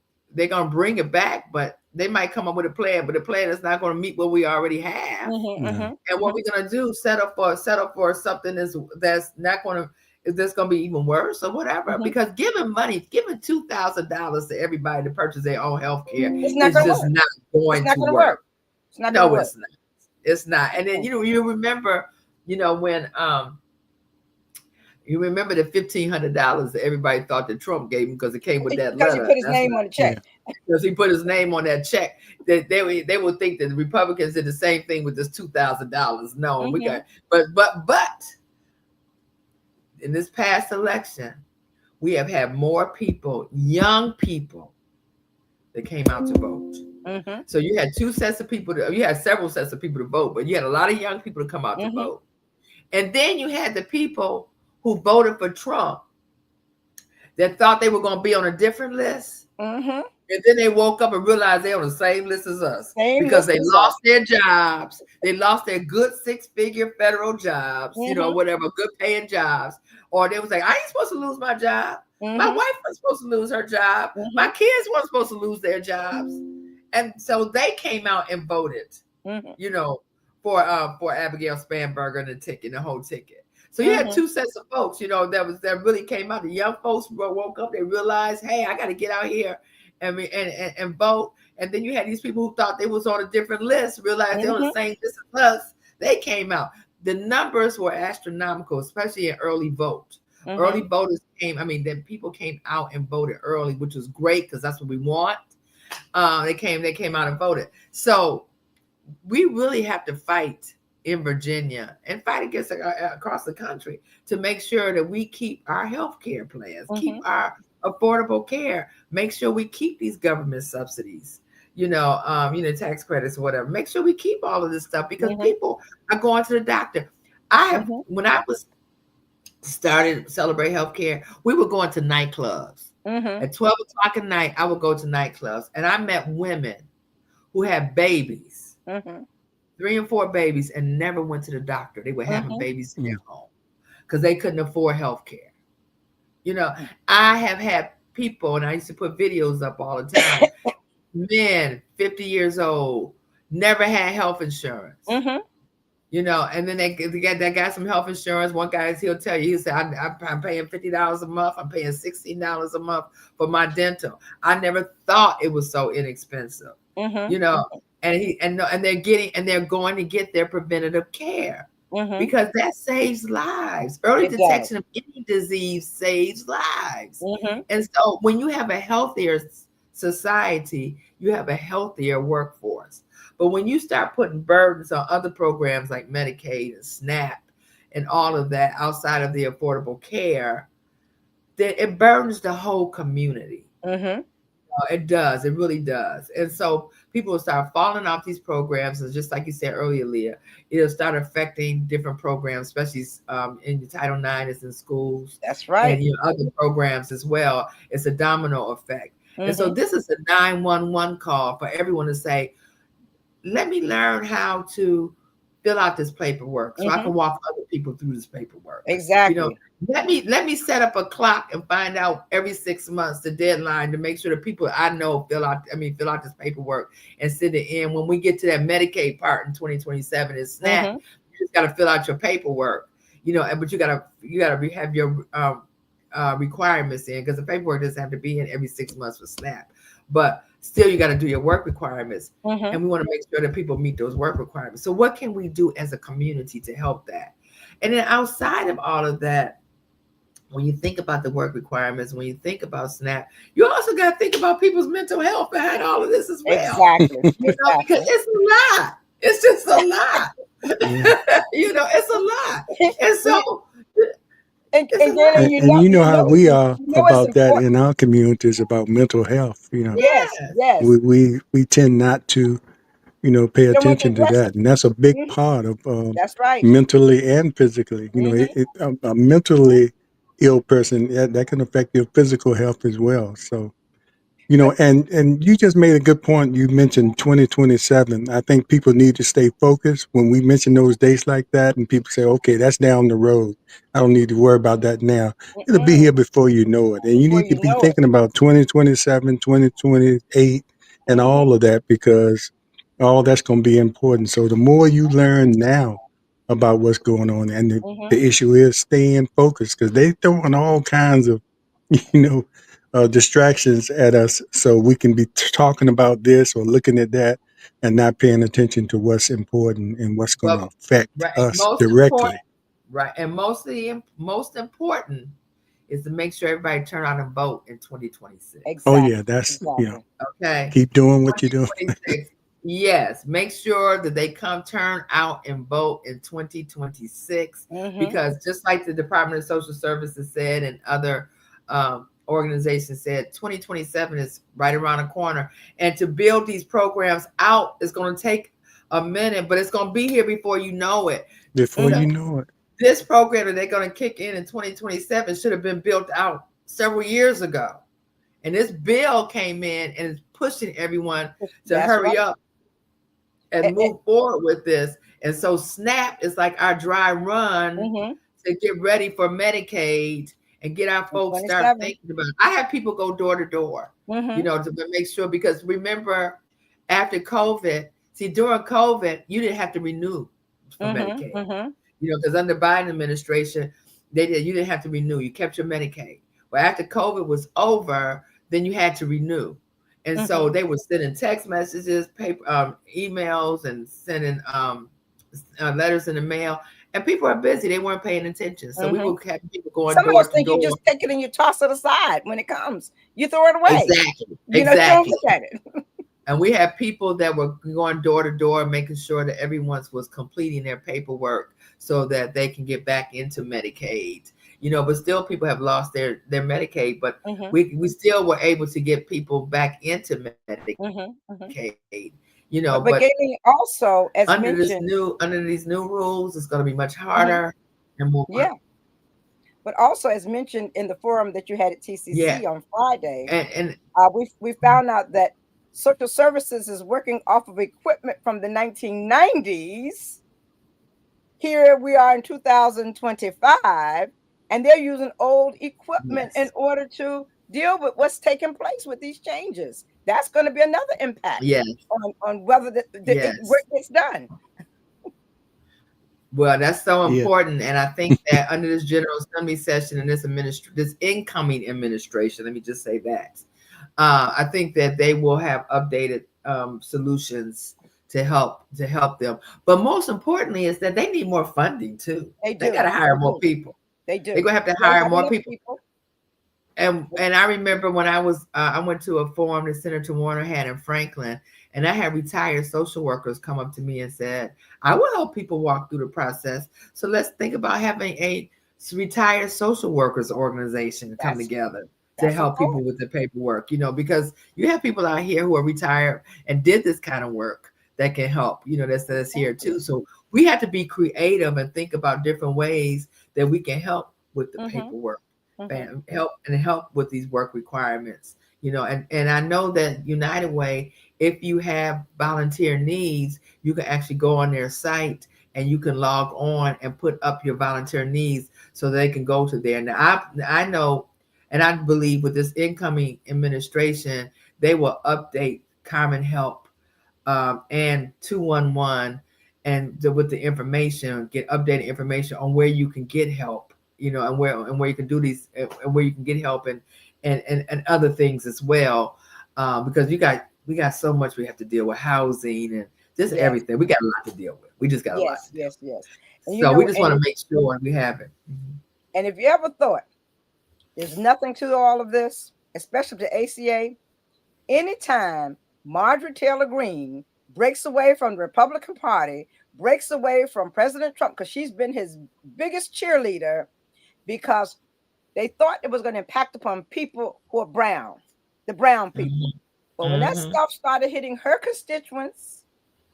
bring it back, but they might come up with a plan, but a plan that's not going to meet what we already have. And what we're going to do, set up for something that's not going to, that's going to be even worse or whatever. Because giving $2,000 to everybody to purchase their own health care is just not going to work. It's not going to work. It's not. It's not. And then, you remember, when You remember the $1,500 that everybody thought that Trump gave him because it came with that Because he letter. put his That's name why, on the check. because he put his name on that check. That they would think that the Republicans did the same thing with this $2,000. No, we got but in this past election, we have had more people, young people, that came out to vote. So you had two sets of people. You had several sets of people to vote, but you had a lot of young people to come out to vote. And then you had the people who voted for Trump that thought they were going to be on a different list. And then they woke up and realized they're on the same list as us because they lost their jobs. They lost their good 6-figure federal jobs, you know, whatever, good paying jobs. Or they was like, I ain't supposed to lose my job. My wife was supposed to lose her job. My kids weren't supposed to lose their jobs. And so they came out and voted, you know, for Abigail Spanberger and the ticket, the whole ticket. So you had two sets of folks, you know, that really came out. The young folks woke up, they realized, hey, I got to get out here and vote. And then you had these people who thought they was on a different list, realized they're on the same list as us. They came out. The numbers were astronomical, especially in early vote. Early voters came. I mean, then people came out and voted early, which was great because that's what we want. They came out and voted. So we really have to fight in Virginia and fight against across the country to make sure that we keep our health care plans, keep our affordable care, make sure we keep these government subsidies, you know, tax credits or whatever. Make sure we keep all of this stuff because people are going to the doctor. When I was started Celebrate Healthcare, we were going to nightclubs. At 12 o'clock at night, I would go to nightclubs, and I met women who had babies, 3 and 4 babies, and never went to the doctor. They were having babies in their home because they couldn't afford health care. You know, I have had people, and I used to put videos up all the time, men, 50 years old, never had health insurance. You know, and then they got some health insurance. One guy, he'll tell you, he said, I'm paying $50 a month. I'm paying $16 a month for my dental. I never thought it was so inexpensive, you know, and they're going to get their preventative care because that saves lives. Early detection of any disease saves lives. And so when you have a healthier society, you have a healthier workforce. But when you start putting burdens on other programs like Medicaid and SNAP and all of that outside of the affordable care, then it burdens the whole community. It does. It really does. And so people will start falling off these programs. And just like you said earlier, Leah, it'll start affecting different programs, especially in the Title IX is in schools. That's right. And other programs as well. It's a domino effect. And so this is a 911 call for everyone to say, let me learn how to fill out this paperwork so I can walk other people through this paperwork. Exactly. You know, let me set up a clock and find out every 6 months the deadline to make sure the people I know fill out this paperwork and send it in. When we get to that Medicaid part in 2027 is SNAP, you just got to fill out your paperwork. You know, but you gotta have your requirements in because the paperwork doesn't have to be in every 6 months for SNAP, but still you got to do your work requirements, and we want to make sure that people meet those work requirements. So what can we do as a community to help that? And then outside of all of that, when you think about the work requirements, when you think about SNAP, you also got to think about people's mental health behind all of this as well. Exactly. You know, because it's a lot. It's just a lot. You know, it's a lot. And so and you know how we are about that in our communities about mental health. You know, yes. we tend not to, you know, pay attention to that, and that's a big part of that's right, mentally and physically. You know, a mentally ill person that can affect your physical health as well. So, you know, and you just made a good point. You mentioned 2027. I think people need to stay focused when we mention those dates like that, and people say, okay, that's down the road. I don't need to worry about that now. It'll be here before you know it. And you need to be thinking about 2027, 2028, and all of that, because all that's going to be important. So the more you learn now about what's going on, and the issue is staying focused, because they throwing all kinds of, you know, distractions at us, so we can be talking about this or looking at that and not paying attention to what's important and what's going to affect us directly. Right. And most important is to make sure everybody turn out and vote in 2026. Oh Exactly. yeah, that's Exactly. Okay. keep doing what you're doing. 2026. Yes. Make sure that they turn out and vote in 2026, because just like the Department of Social Services said and other organizations said, 2027 is right around the corner. And to build these programs out is going to take a minute, but it's going to be here before you know it. Before you know it. This program that they're going to kick in 2027 should have been built out several years ago. And this bill came in and is pushing everyone to hurry up and move forward with this. And so SNAP is like our dry run to get ready for Medicaid and get our folks start thinking about it. I have people go door to door, you know, to make sure, because remember, after COVID, during COVID, you didn't have to renew for Medicaid. You know, because under Biden administration, you didn't have to renew. You kept your Medicaid. Well, after COVID was over, then you had to renew. And so they were sending text messages, paper, emails, and sending letters in the mail. And people are busy. They weren't paying attention. So we will have people going Some door of us to think door. you just take it and you toss it aside when it comes. You throw it away. Exactly. You know, you don't look at it. And we have people that were going door to door, making sure that everyone was completing their paperwork so that they can get back into Medicaid. You know, but still people have lost their Medicaid, but we still were able to get people back into Medicaid. You know, but Gaylene also, as under mentioned, under these new rules, it's going to be much harder and more. Yeah. But also, as mentioned in the forum that you had at TCC on Friday, and we found out that Social Services is working off of equipment from the 1990s. Here we are in 2025, and they're using old equipment in order to deal with what's taking place with these changes. That's going to be another impact on whether the work gets done. Well, that's so important. And I think that under this General Assembly session and this incoming administration, let me just say that, I think that they will have updated solutions to help them. But most importantly is that they need more funding too. They got to hire more people. They do. They're going to have to hire more people. And I remember when I went to a forum that Senator Warner had in Franklin, and I had retired social workers come up to me and said, I will help people walk through the process. So let's think about having a retired social workers organization come together to help people with the paperwork, you know, because you have people out here who are retired and did this kind of work that can help, you know, that's here too. So we have to be creative and think about different ways that we can help with the paperwork. Help with these work requirements, you know, and I know that United Way, if you have volunteer needs, you can actually go on their site and you can log on and put up your volunteer needs so they can go to there. Now I know, and I believe with this incoming administration, they will update Common Help and 211 and with the information, get updated information on where you can get help. You know, and where you can do these, and where you can get help and other things as well, because we got so much we have to deal with, housing and just everything. We got a lot to deal with. We just got a lot. Yes. And so we just want to make sure we have it. And if you ever thought there's nothing to all of this, especially the ACA, anytime Marjorie Taylor Greene breaks away from the Republican Party, breaks away from President Trump, because she's been his biggest cheerleader, because they thought it was going to impact upon people who are brown, the brown people. But when that stuff started hitting her constituents,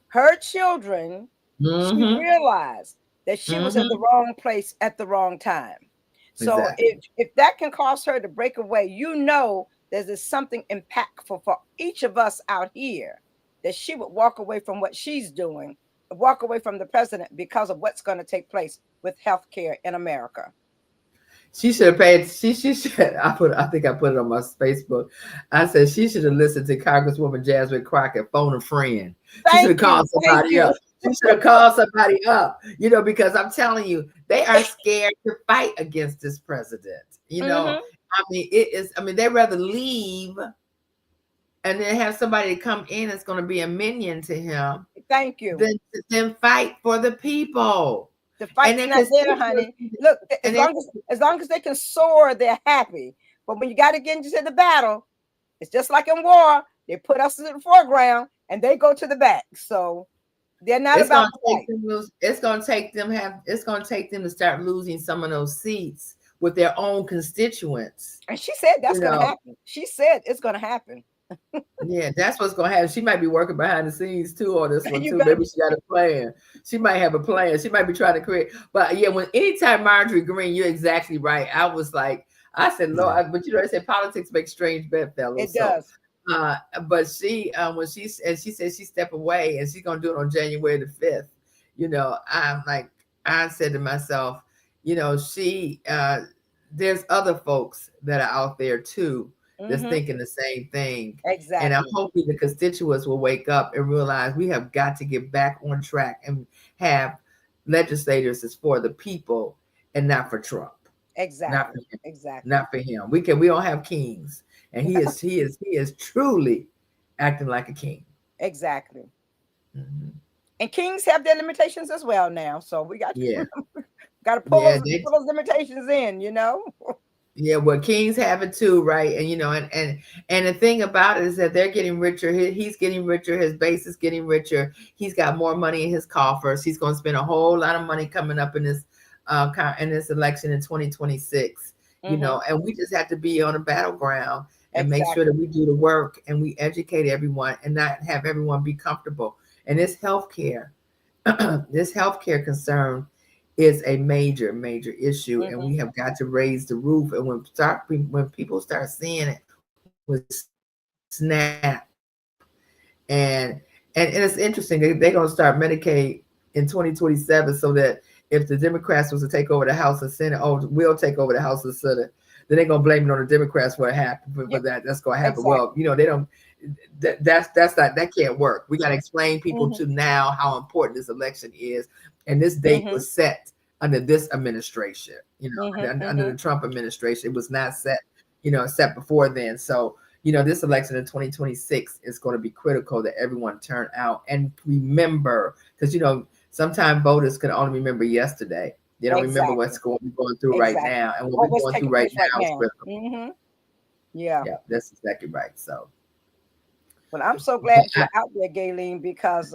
her children, she realized that she was in the wrong place at the wrong time. So if that can cause her to break away, you know there's something impactful for each of us out here, that she would walk away from what she's doing, walk away from the president because of what's going to take place with healthcare in America. She should have paid. She should. I think I put it on my Facebook. I said she should have listened to Congresswoman Jasmine Crockett, phone a friend. She should have called somebody up. She should have called somebody up. You know, because I'm telling you, they are scared to fight against this president. You know, I mean, it is. I mean, they'd rather leave and then have somebody come in that's going to be a minion to him. Thank you. Than fight for the people. The fight's then not there, honey. Look, as long as they can soar, they're happy. But when you got to get into the battle, it's just like in war. They put us in the foreground and they go to the back. So they're not it's about gonna take them lose. It's gonna take them to start losing some of those seats with their own constituents. And she said that's gonna happen. She said it's gonna happen. Yeah, that's what's gonna happen. She might be working behind the scenes too on this one too. Maybe she got a plan. She might have a plan. She might be trying to create. But yeah, anytime Marjorie Green, you're exactly right. I was like, I said, Lord, but you know, they say politics makes strange bedfellows. It does. But she, when she said she stepped away and she's gonna do it on January the 5th. You know, I said to myself, you know, there's other folks that are out there too that's thinking the same thing. Exactly. And I'm hoping the constituents will wake up and realize we have got to get back on track and have legislators that's for the people and not for Trump. Exactly. Not for him. Exactly. Not for him. We don't have kings. And he is truly acting like a king. Exactly. And kings have their limitations as well now. So we got to pull those limitations in, you know. Yeah, well, kings have it too, right? And you know, and the thing about it is that they're getting richer. He's getting richer. His base is getting richer. He's got more money in his coffers. He's going to spend a whole lot of money coming up in this election in 2026. You know, and we just have to be on a battleground and make sure that we do the work and we educate everyone and not have everyone be comfortable. And this healthcare concern is a major, major issue, and we have got to raise the roof. And when people start seeing it with SNAP, and it's interesting, they're going to start Medicaid in 2027, so that if the Democrats was to take over the House and Senate, we'll take over the House and Senate, then they're going to blame it on the Democrats for it happened. For that, that's going to happen. Exactly. Well, you know, they don't. That can't work. We got to explain people to now how important this election is. And this date was set under this administration, you know, under the Trump administration. It was not set, you know, set before then. So, you know, this election in 2026 is going to be critical that everyone turn out and remember, because, you know, sometimes voters can only remember yesterday. They don't remember what's going through right now. And what we're going through right now is critical. Yeah, that's exactly right. So, well, I'm so glad you're out there, Gaylene, because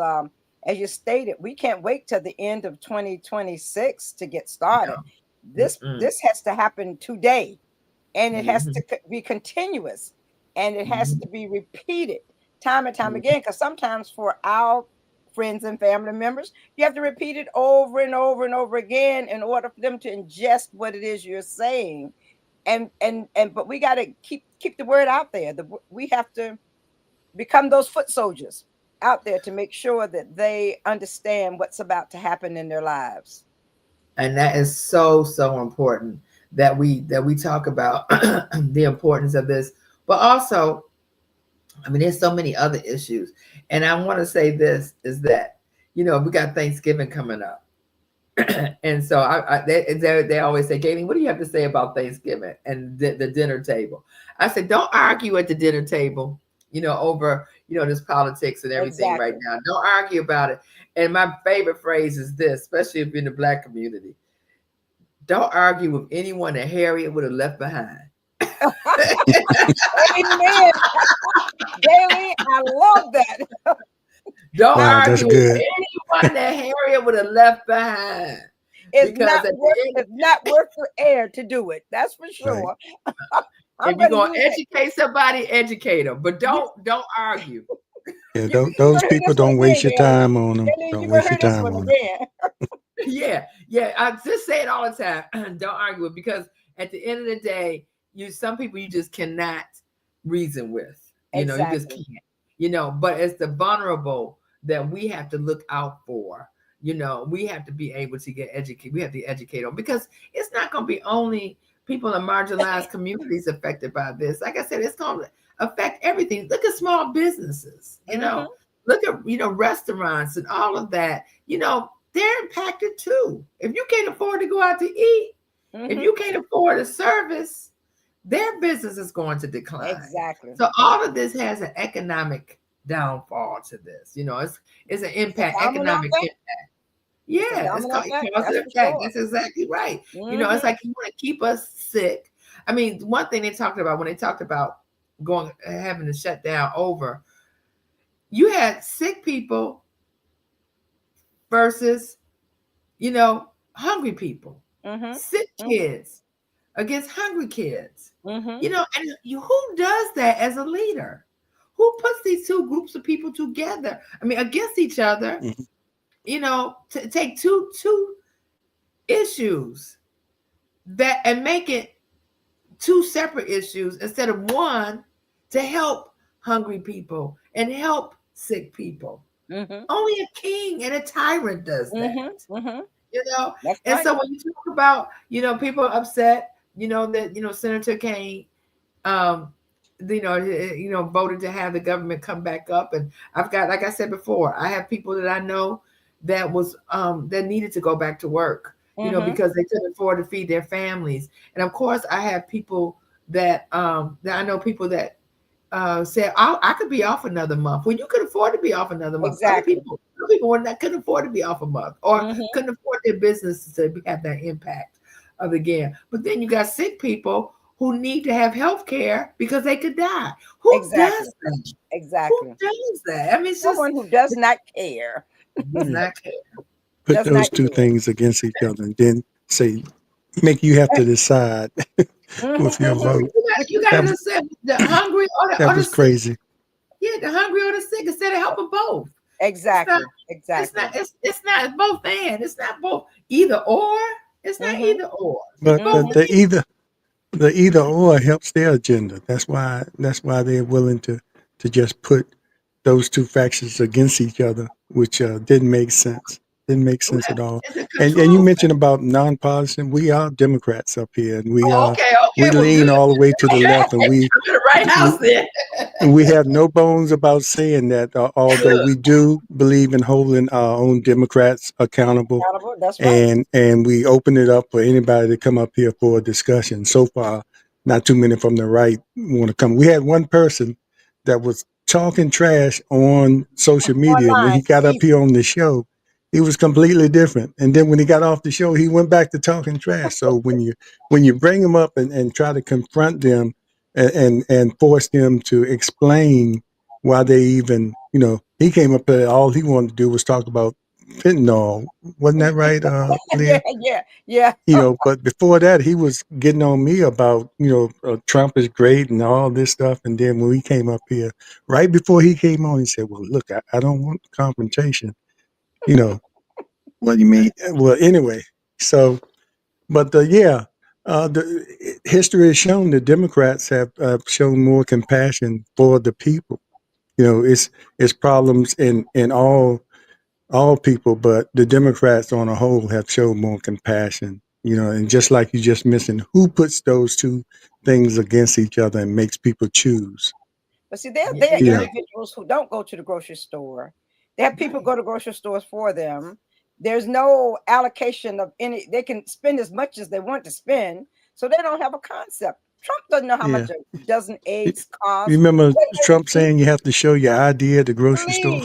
as you stated, we can't wait till the end of 2026 to get started. No. This has to happen today, and it has to be continuous, and it has to be repeated time and time again, because sometimes for our friends and family members, you have to repeat it over and over and over again in order for them to ingest what it is you're saying. But we got to keep the word out there. We have to become those foot soldiers out there to make sure that they understand what's about to happen in their lives. And that is so, so important that we talk about the importance of this. But also, I mean, there's so many other issues. And I want to say this is that, you know, we got Thanksgiving coming up. And so they always say, Gaylene, what do you have to say about Thanksgiving and the dinner table? I said, don't argue at the dinner table, you know, over, you know, this politics and everything right now. Don't argue about it. And my favorite phrase is this, especially if you're in the Black community. Don't argue with anyone that Harriet would have left behind. Amen. Gaylene, I love that. Don't argue with anyone that Harriet would have left behind. It's not worth the air to do it. That's for sure. Right. If you're going to educate somebody, educate them. But don't argue. Yeah, those people don't waste your time on them. Don't waste your time on them. Yeah. I just say it all the time. Don't argue with, because at the end of the day, some people you just cannot reason with. You know, you just can't. You know, but it's the vulnerable that we have to look out for. You know, we have to be able to get educated. We have to educate them, because it's not going to be only people in marginalized communities affected by this. Like I said, it's going to affect everything. Look at small businesses, you know, look at, you know, restaurants and all of that. You know, they're impacted too. If you can't afford to go out to eat, if you can't afford a service, their business is going to decline. Exactly. So all of this has an economic downfall to this. You know, it's an impact, economic impact. Yeah, it's domino called effect, cause and that's for effect. sure. That's exactly right. You know, it's like you want to keep us sick. I mean, one thing they talked about when they talked about going having to shut down over, you had sick people versus, you know, hungry people, sick kids against hungry kids. You know, and who does that as a leader? Who puts these two groups of people together? I mean, against each other. Mhm. You know, to take two issues that and make it two separate issues instead of one to help hungry people and help sick people. Only a king and a tyrant does that. You know, That's and right. so when you talk about, you know, people are upset, you know, that, you know, Senator Kane, voted to have the government come back up. And I've got, like I said before, I have people that I know that was that needed to go back to work, you know, because they couldn't afford to feed their families. And of course, I have people that I know people that said I could be off another month. Well, you could afford to be off another month. Exactly. Other people were not couldn't afford to be off a month or couldn't afford their businesses to have that impact of again. But then you got sick people who need to have health care because they could die. Who does that? Exactly. Who does that? I mean, it's Someone who does not care. does not care. Put Does those not two care. things against each other and then say, make you have to decide with your vote. You got That to was, decide the hungry that or the was sick. crazy. Yeah, the hungry or the sick instead of helping both. Exactly. It's not. It's not both and. It's not both either or. It's not either or. It's But both. the either or helps their agenda. That's why they're willing to just put those two factions against each other, which didn't make sense. Didn't make sense at all. It's a And you control mentioned about nonpartisan. We are Democrats up here, and Oh, okay, we well, lean good. all the way to the left, and I'm in the right house then. and we have no bones about saying that. Although Good. we do believe in holding our own Democrats accountable, Accountable, that's right. and we open it up for anybody to come up here for a discussion. So far, not too many from the right want to come. We had one person that was talking trash on social media. When Online, he got up easy. here on the show, he was completely different. And then when he got off the show, he went back to talking trash. So when you bring them up and try to confront them and force them to explain why they even, he came up there, all he wanted to do was talk about fentanyl. Wasn't that right, Leah? Yeah. But before that, he was getting on me about, Trump is great and all this stuff. And then when we came up here, right before he came on, he said, well, look, I don't want confrontation. What do you mean? Well, anyway, so, but history has shown that Democrats have shown more compassion for the people. It's problems in all people, but the Democrats on a whole have shown more compassion, and just like you just mentioned, who puts those two things against each other and makes people choose? But see, there are Exactly. individuals who don't go to the grocery store. They have people go to grocery stores for them. There's no allocation of any, they can spend as much as they want to spend. So they don't have a concept. Trump doesn't know how Yeah. much a dozen You eggs cost. remember Trump saying you have to show your ID at the grocery store?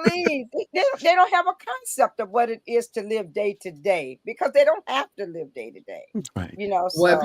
Please. They don't have a concept of what it is to live day to day because they don't have to live day to day. Right. Well, if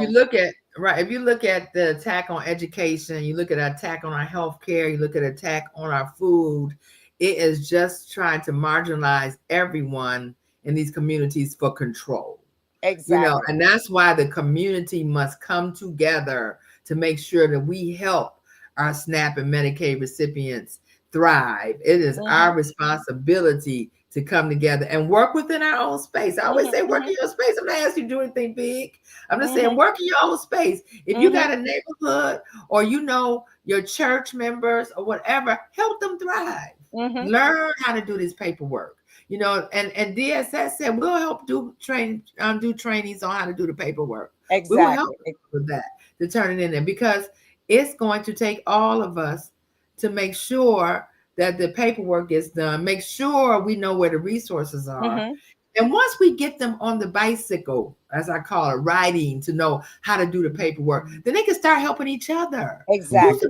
you look at the attack on education, you look at an attack on our health care, you look at an attack on our food, it is just trying to marginalize everyone in these communities for control. Exactly. And that's why the community must come together to make sure that we help our SNAP and Medicaid recipients thrive. It is our responsibility to come together and work within our own space. I always say work in your space. I'm not asking you to do anything big. I'm just saying work in your own space. If you got a neighborhood or your church members or whatever, help them thrive. Learn how to do this paperwork. And DSS said we'll help do trainings on how to do the paperwork. Exactly. We will help with that to turn it in there because it's going to take all of us to make sure that the paperwork gets done. Make sure we know where the resources are. And once we get them on the bicycle, as I call it, riding to know how to do the paperwork, then they can start helping each other. Exactly.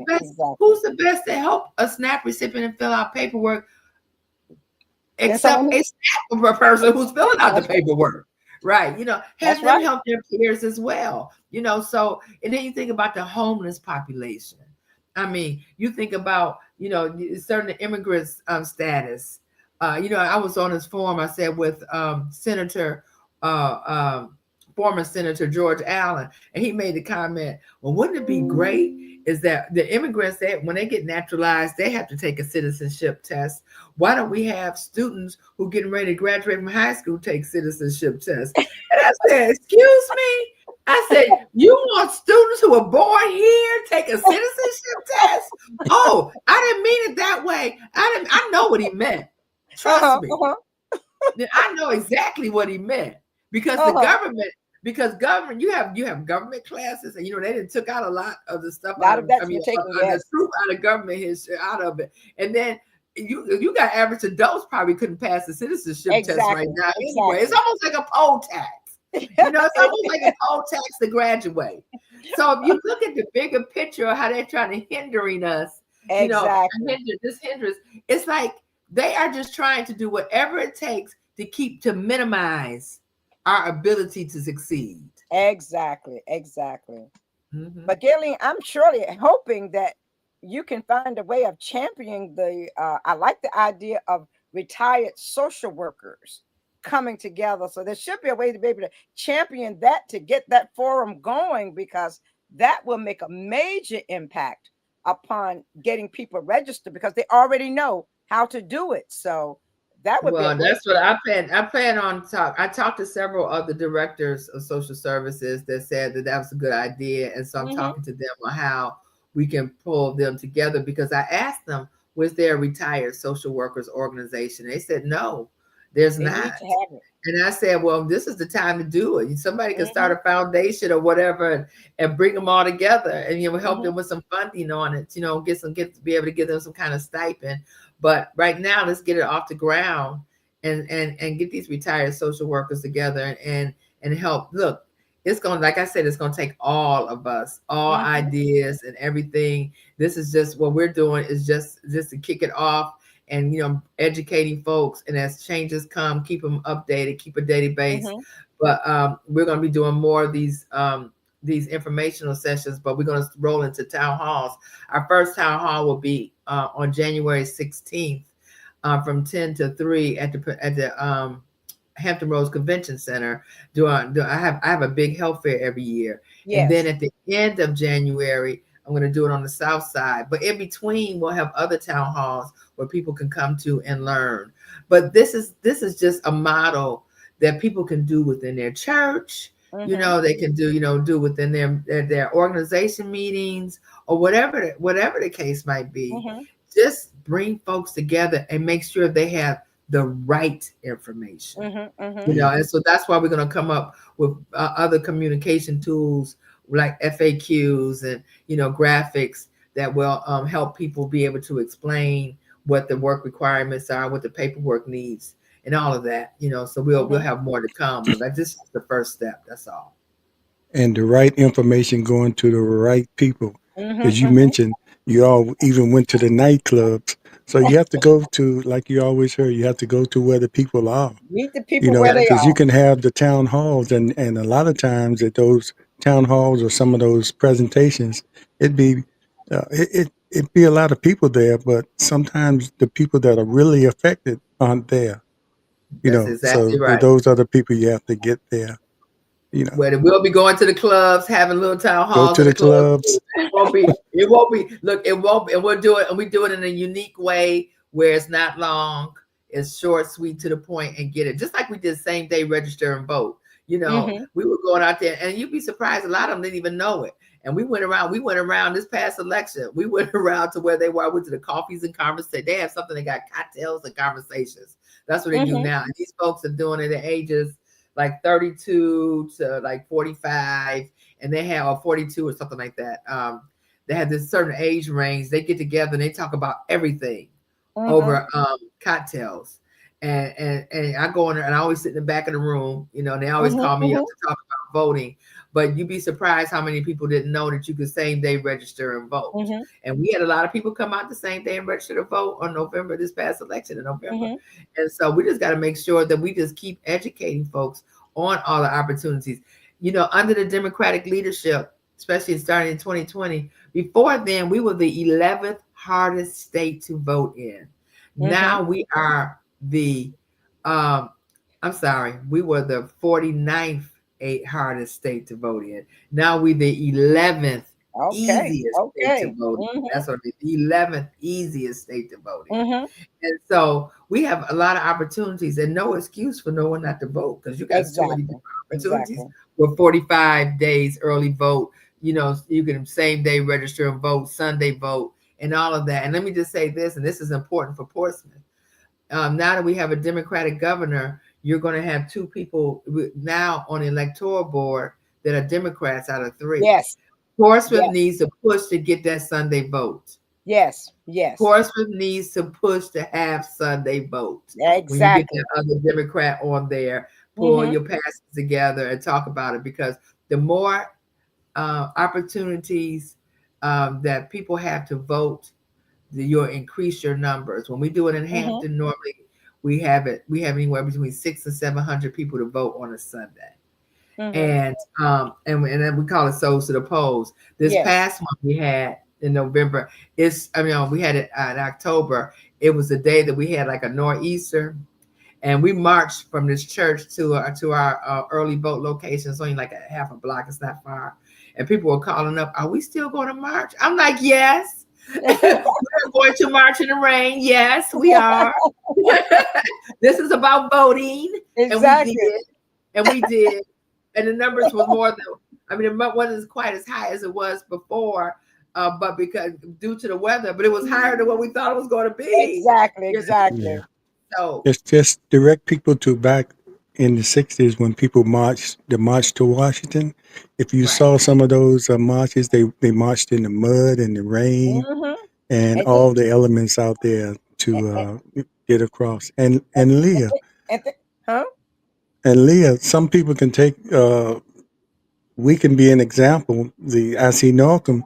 Who's the best to help a SNAP recipient fill out paperwork? Except a SNAP person who's filling out the paperwork. Right. Have them help their peers as well. So, and then you think about the homeless population. I mean, you think about, certain immigrants status. I was on this forum, I said, with former Senator George Allen, and he made the comment, well, wouldn't it be great is that the immigrants, when they get naturalized, they have to take a citizenship test. Why don't we have students who getting ready to graduate from high school take citizenship tests? And I said, excuse me? I said, you want students who are born here take a citizenship test? Oh, I didn't mean it that way. I know what he meant. Trust me. I know exactly what he meant. Because the government, you have government classes, and they done took out a lot of the stuff out of, the truth out of government history, out of it. And then you got average adults probably couldn't pass the citizenship test right now. Anyway, it's almost like a poll tax. It's almost like a poll tax to graduate. So if you look at the bigger picture of how they're trying to hindering us, this hindrance, it's like they are just trying to do whatever it takes to minimize our ability to succeed. Exactly. Mm-hmm. But Gaylene, I'm surely hoping that you can find a way of championing I like the idea of retired social workers coming together. So there should be a way to be able to champion that, to get that forum going, because that will make a major impact upon getting people registered, because they already know how to do it. So that would that's what I plan on I talked to several of the directors of social services that said that was a good idea. And so I'm talking to them on how we can pull them together, because I asked them, was there a retired social workers organization? They said, no, there's not. And I said, well, this is the time to do it. Somebody can start a foundation or whatever and bring them all together and, help them with some funding on it, be able to give them some kind of stipend. But right now, let's get it off the ground and get these retired social workers together and help. Look, it's going, like I said, it's going to take all of us, all ideas and everything. This is just what we're doing, is just to kick it off and, educating folks. And as changes come, keep them updated, keep a database. But we're going to be doing more of these informational sessions, but we're going to roll into town halls. Our first town hall will be on January 16th from 10 to 3 at the Hampton Roads Convention Center. I have a big health fair every year. Yes. And then at the end of January, I'm going to do it on the south side. But in between, we'll have other town halls where people can come to and learn. But this is just a model that people can do within their church. They can do within their organization meetings, or whatever the case might be. Just bring folks together and make sure they have the right information. And so that's why we're going to come up with other communication tools like FAQs and graphics that will help people be able to explain what the work requirements are, what the paperwork needs, and all of that. So we'll have more to come, but this is the first step. That's all. And the right information going to the right people. As you mentioned, you all even went to the nightclubs. So you have to go to, like you always heard, you have to go to where the people are. Meet the people where they are. Because you can have the town halls, and a lot of times at those town halls or some of those presentations, it'd be a lot of people there, but sometimes the people that are really affected aren't there. That's exactly right. Those are the people you have to get there. Where we'll be going to the clubs, having little town halls. Go to the clubs. It won't be. Look, it won't. And we'll do it. And we do it in a unique way where it's not long. It's short, sweet, to the point, and get it. Just like we did same day register and vote. We were going out there, and you'd be surprised. A lot of them didn't even know it. And we went around this past election. We went around to where they were. I went to the coffees and conversations. They have something. They got cocktails and conversations. That's what they do now. And these folks are doing it at ages like 32 to like 45, and they have 42 or something like that. They have this certain age range. They get together and they talk about everything over cocktails. and I go in there and I always sit in the back of the room, you know, and they always call me up to talk about voting. But you'd be surprised how many people didn't know that you could same day register and vote. And we had a lot of people come out the same day and register to vote on this past election in November. And so we just got to make sure that we just keep educating folks on all the opportunities. You know, under the Democratic leadership, especially starting in 2020, before then, we were the 11th hardest state to vote in. Now we are we were the 49th hardest state to vote in. Now we're the 11th easiest state to vote in. That's what the 11th easiest state to vote in. And so we have a lot of opportunities and no excuse for no one not to vote, because you got so many opportunities with 45 days early vote. You know, you can same day register and vote, Sunday vote, and all of that. And let me just say this, and this is important for Portsmouth. Now that we have a Democratic governor, you're going to have 2 people now on the electoral board that are Democrats out of 3. Yes. Portsmouth needs to push to get that Sunday vote. Yes. Portsmouth needs to push to have Sunday vote. Exactly. When you get that other Democrat on there, pull your passes together and talk about it, because the more opportunities that people have to vote, you'll increase your numbers. When we do it in Hampton, normally we have anywhere between 600 and 700 people to vote on a Sunday. And then we call it souls to the polls. This past month we had in November, we had it in October. It was the day that we had like a nor'easter, and we marched from this church to our early vote location. It's only like a half a block. It's not far. And people were calling up, "Are we still going to march?" I'm like, "Yes." We're going to march in the rain. Yes, we are. This is about voting. Exactly. And we did. And the numbers were more than, it wasn't quite as high as it was before, but because due to the weather, but it was higher than what we thought it was going to be. Exactly. Yeah. So It's just direct people to back in the 60s when people marched to Washington. If you saw some of those marches, they marched in the mud and the rain and all the elements out there to get across. And Leah, some people can take. We can be an example. I see Norcom.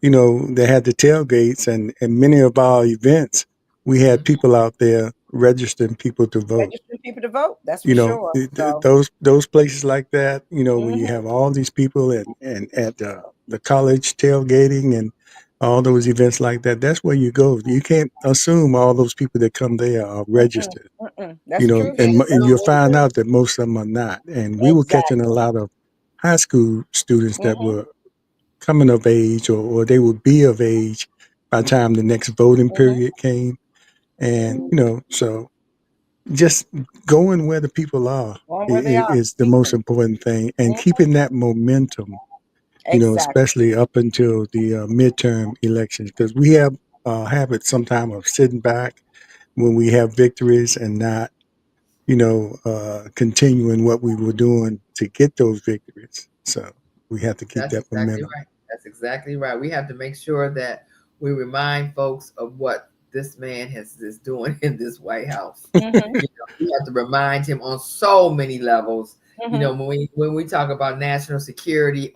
They had the tailgates, and many of our events, we had people out there registering people to vote. That's for sure. Those places like that, when you have all these people and at the college tailgating and all those events like that, that's where you go. You can't assume all those people that come there are registered. That's true. And you'll find out that most of them are not. And we were catching a lot of high school students that were coming of age or they would be of age by the time the next voting period came. And, so just going where the people are is the most important thing, and keeping that momentum, especially up until the midterm elections, because we have a habit sometimes of sitting back when we have victories and not, continuing what we were doing to get those victories. So we have to keep that momentum. Right. That's exactly right. We have to make sure that we remind folks of what this man is doing in this White House. We have to remind him on so many levels. When we talk about national security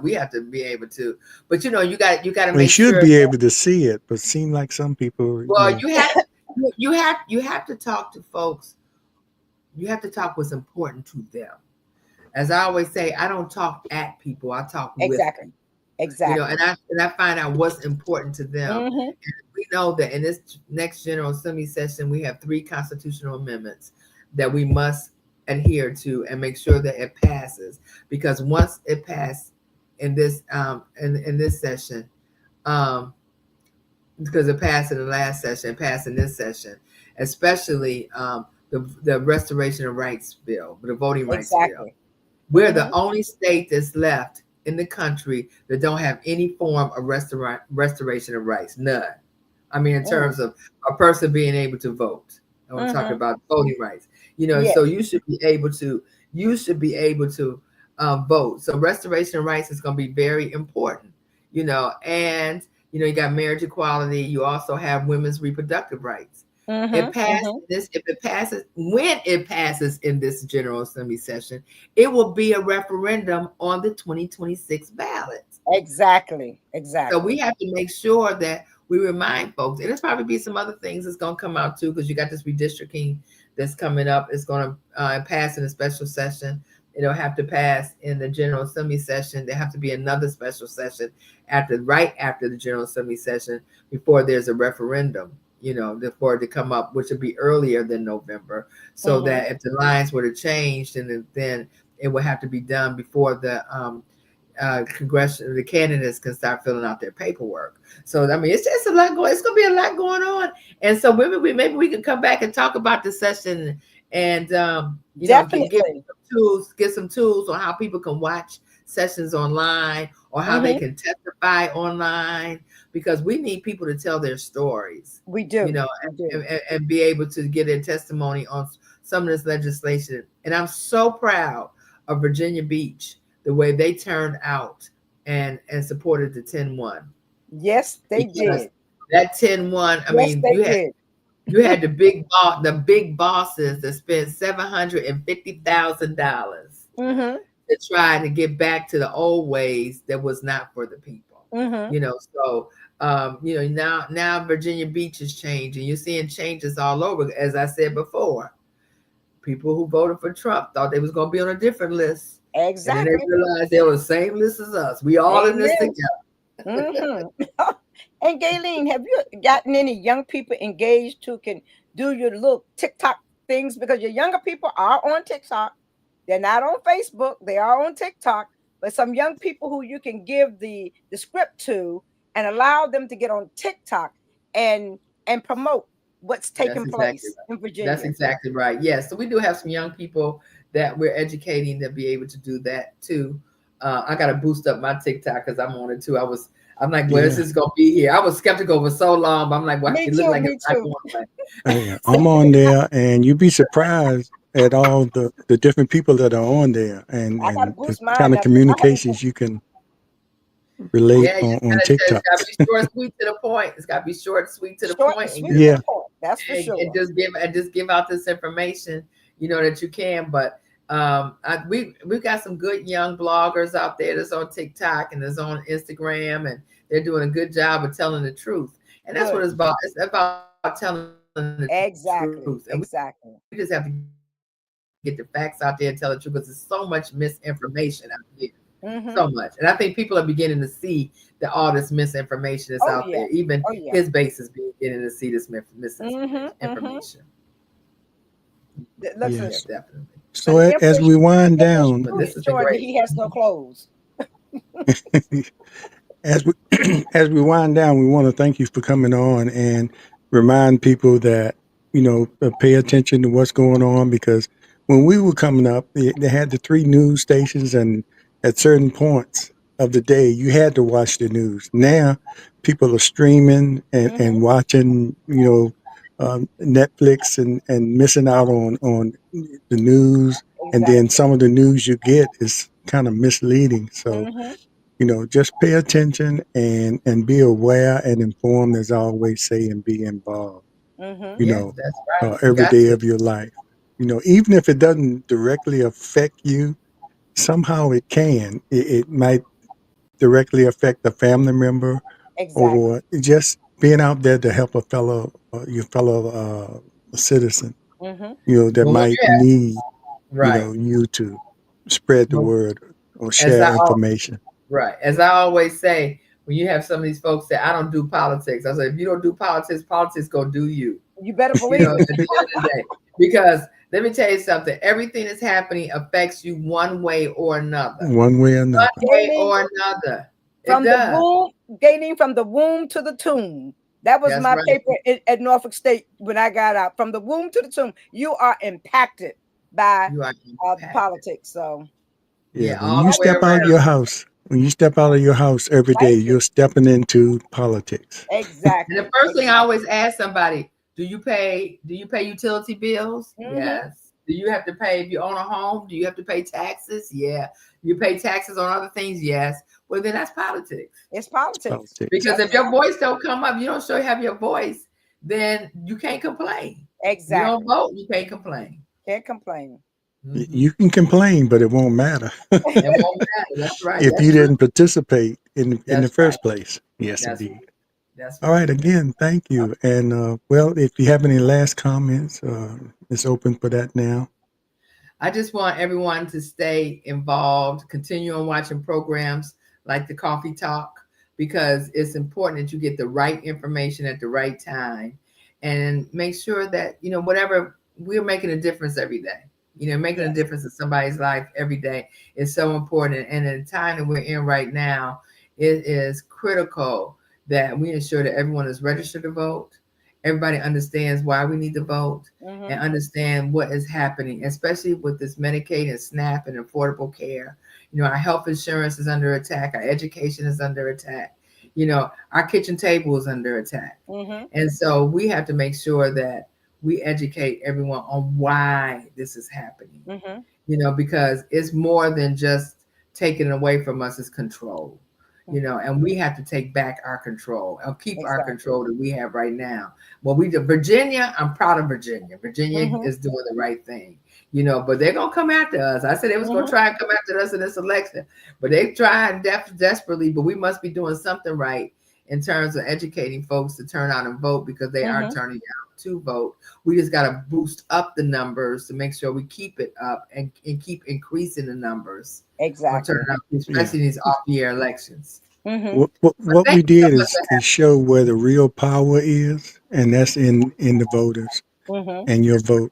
we have to be able to. But you got to make sure. We should be able to see it, but seem like some people. Well, you have to talk to folks. You have to talk what's important to them. As I always say, I don't talk at people. I talk with them. Exactly. And I find out what's important to them. And we know that in this next General Assembly session, we have 3 constitutional amendments that we must adhere to and make sure that it passes. Because once it passed in this in this session, because it passed in the last session, passed in this session, especially the Restoration of Rights bill, the Voting Rights bill. We're the only state that's left in the country that don't have any form of restoration of rights. None. In terms of a person being able to vote. I'm talking about voting rights. So you should be able to vote. So restoration of rights is going to be very important. And you got marriage equality. You also have women's reproductive rights. It passed this. If it passes, when it passes in this General Assembly session, it will be a referendum on the 2026 ballot. Exactly. So we have to make sure that we remind folks, and there's probably be some other things that's going to come out too, because you got this redistricting that's coming up. It's going to pass in a special session. It'll have to pass in the General Assembly session. There have to be another special session right after the General Assembly session before there's a referendum, for it to come up, which would be earlier than November, so that if the lines were to change, then it would have to be done before the the candidates can start filling out their paperwork. So I mean, it's just a lot going. It's going to be a lot going on, and so maybe we can come back and talk about the session, and get some tools on how people can watch sessions online or how they can testify online, because we need people to tell their stories. We do, and be able to get a testimony on some of this legislation. And I'm so proud of Virginia Beach, the way they turned out and supported the 10-1. Yes, they did. That 10-1, I mean, you had the big bosses that spent $750,000 to try to get back to the old ways that was not for the people. So now Virginia Beach is changing. You're seeing changes all over. As I said before, people who voted for Trump thought they was going to be on a different list. Exactly. And then they realized they were the same list as us. We all in this together. And Gaylene, have you gotten any young people engaged who can do your little TikTok things? Because your younger people are on TikTok. They're not on Facebook. They are on TikTok. But some young people who you can give the script to and allow them to get on TikTok and promote what's taking place in Virginia. That's exactly right. Yes. So we do have some young people that we're educating to be able to do that too. I got to boost up my TikTok because I'm on it too. I'm like, well, this is going to be here. I was skeptical for so long, but I'm like, well, it looks like it's not going away. I'm on there, and you'd be surprised at all the different people that are on there and the kind of communications you can relate on TikTok. It's got to be short, sweet to the point. It's got to be short, sweet to the point. Yeah, that's for sure. And just give out this information, that you can. But we've got some good young bloggers out there that's on TikTok and that's on Instagram, and they're doing a good job of telling the truth. And that's what it's about. It's about telling the truth. And we just have to get the facts out there and tell the truth, because there's so much misinformation out here. So much. And I think people are beginning to see that all this misinformation is out there. Even his base is beginning to see this misinformation. Yes, definitely. So as we wind down, he has no clothes. As we wind down, we want to thank you for coming on and remind people that pay attention to what's going on, because when we were coming up, they had the 3 news stations, and at certain points of the day, you had to watch the news. Now, people are streaming and watching, Netflix and missing out on the news. And then some of the news you get is kind of misleading. So, just pay attention and be aware and informed, as I always say, and be involved, every day of your life. Even if it doesn't directly affect you, somehow it can. It might directly affect a family member, or just being out there to help your fellow citizen, that might need, you to spread the word or share information. Right. As I always say, when you have some of these folks say, I don't do politics, I say, if you don't do politics, politics go do you. You better believe it. At the end of the day. Because let me tell you something, everything that's happening affects you one way or another. One way or another. One way or another. From the womb, Gaylene, from the womb to the tomb. That was my paper at Norfolk State when I got out. From the womb to the tomb, you are impacted by politics. So when you step out of your house, every day, you're stepping into politics. Exactly. And the first thing I always ask somebody, do you pay utility bills? Yes. Do you have to pay, if you own a home, do you have to pay taxes? Yeah. You pay taxes on other things? Yes. Well, then that's politics. It's politics. Because if your voice don't come up, you don't show you have your voice, then you can't complain. Exactly. You don't vote, you can't complain. Can't complain. You can complain, but it won't matter It won't matter. That's right. if That's you true. didn't participate in the That's first place. Yes, That's indeed. That's All right. Again, thank you. And well, if you have any last comments, it's open for that now. I just want everyone to stay involved, continue on watching programs like the Coffee Talk, because it's important that you get the right information at the right time, and make sure that, whatever, we're making a difference every day. Making a difference in somebody's life every day is so important. And in the time that we're in right now, it is critical that we ensure that everyone is registered to vote. Everybody understands why we need to vote, and understand what is happening, especially with this Medicaid and SNAP and affordable care. Our health insurance is under attack. Our education is under attack. Our kitchen table is under attack. And so we have to make sure that we educate everyone on why this is happening, because it's more than just taking away from us, it's control. And we have to take back our control and keep our control that we have right now. Well, Virginia, I'm proud of Virginia. Virginia is doing the right thing, but they're going to come after us. I said they was going to try and come after us in this election, but they tried desperately, but we must be doing something right in terms of educating folks to turn out and vote, because they are turning out to vote. We just got to boost up the numbers to make sure we keep it up and keep increasing the numbers. Exactly. Especially these off-year elections. What we did is show where the real power is, and that's in the voters and your vote.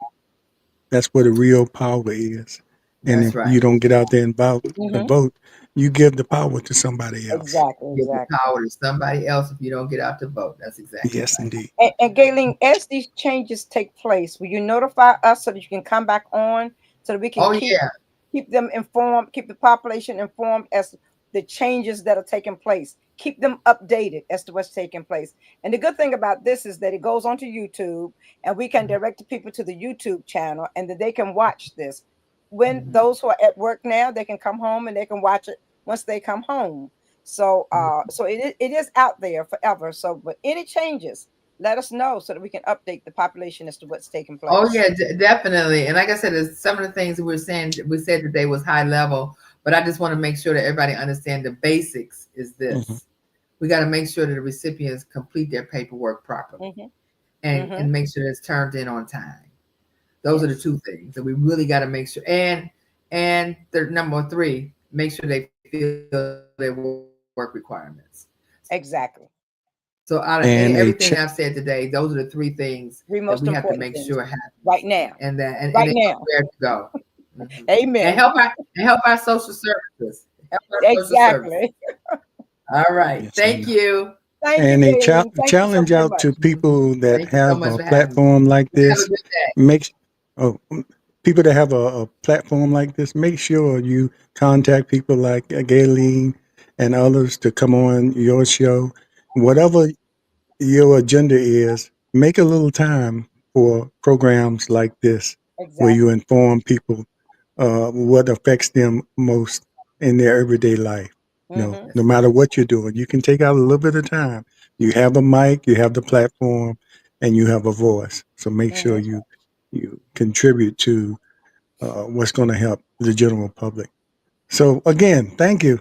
That's where the real power is. And That's if you don't get out there and vote, you give the power to somebody else. Exactly. Give the power to somebody else if you don't get out to vote. That's exactly yes, right. indeed. And Gaylene, as these changes take place, will you notify us so that you can come back on so that we can keep them informed, keep the population informed as the changes that are taking place, keep them updated as to what's taking place. And the good thing about this is that it goes onto YouTube, and we can direct the people to the YouTube channel, and that they can watch this. When those who are at work now, they can come home and they can watch it once they come home. So so it is out there forever. So but any changes, let us know so that we can update the population as to what's taking place. Oh yeah, definitely. And like I said, some of the things we said today was high level, but I just want to make sure that everybody understand the basics is this. We got to make sure that the recipients complete their paperwork properly and make sure it's turned in on time. Those are the two things that we really got to make sure. And number 3, make sure they feel their work requirements. Exactly. So out of everything I've said today, those are the 3 things that we have to make sure happen right now. and right now where to go. Amen. And help our social services. Exactly. All right. Yes, Thank you. And a challenge out to people that have a platform like this. People that have a platform like this, make sure you contact people like Gaylene and others to come on your show. Whatever your agenda is, make a little time for programs like this, where you inform people what affects them most in their everyday life. No matter what you're doing, you can take out a little bit of time. You have a mic, you have the platform, and you have a voice. So make sure you contribute to what's going to help the general public. So again, thank you.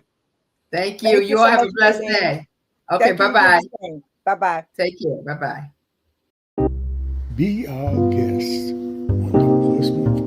Thank you. You all have a blessed day. Okay, bye-bye. Bye-bye. Take care. Bye-bye. Be our guest on the Portsmouth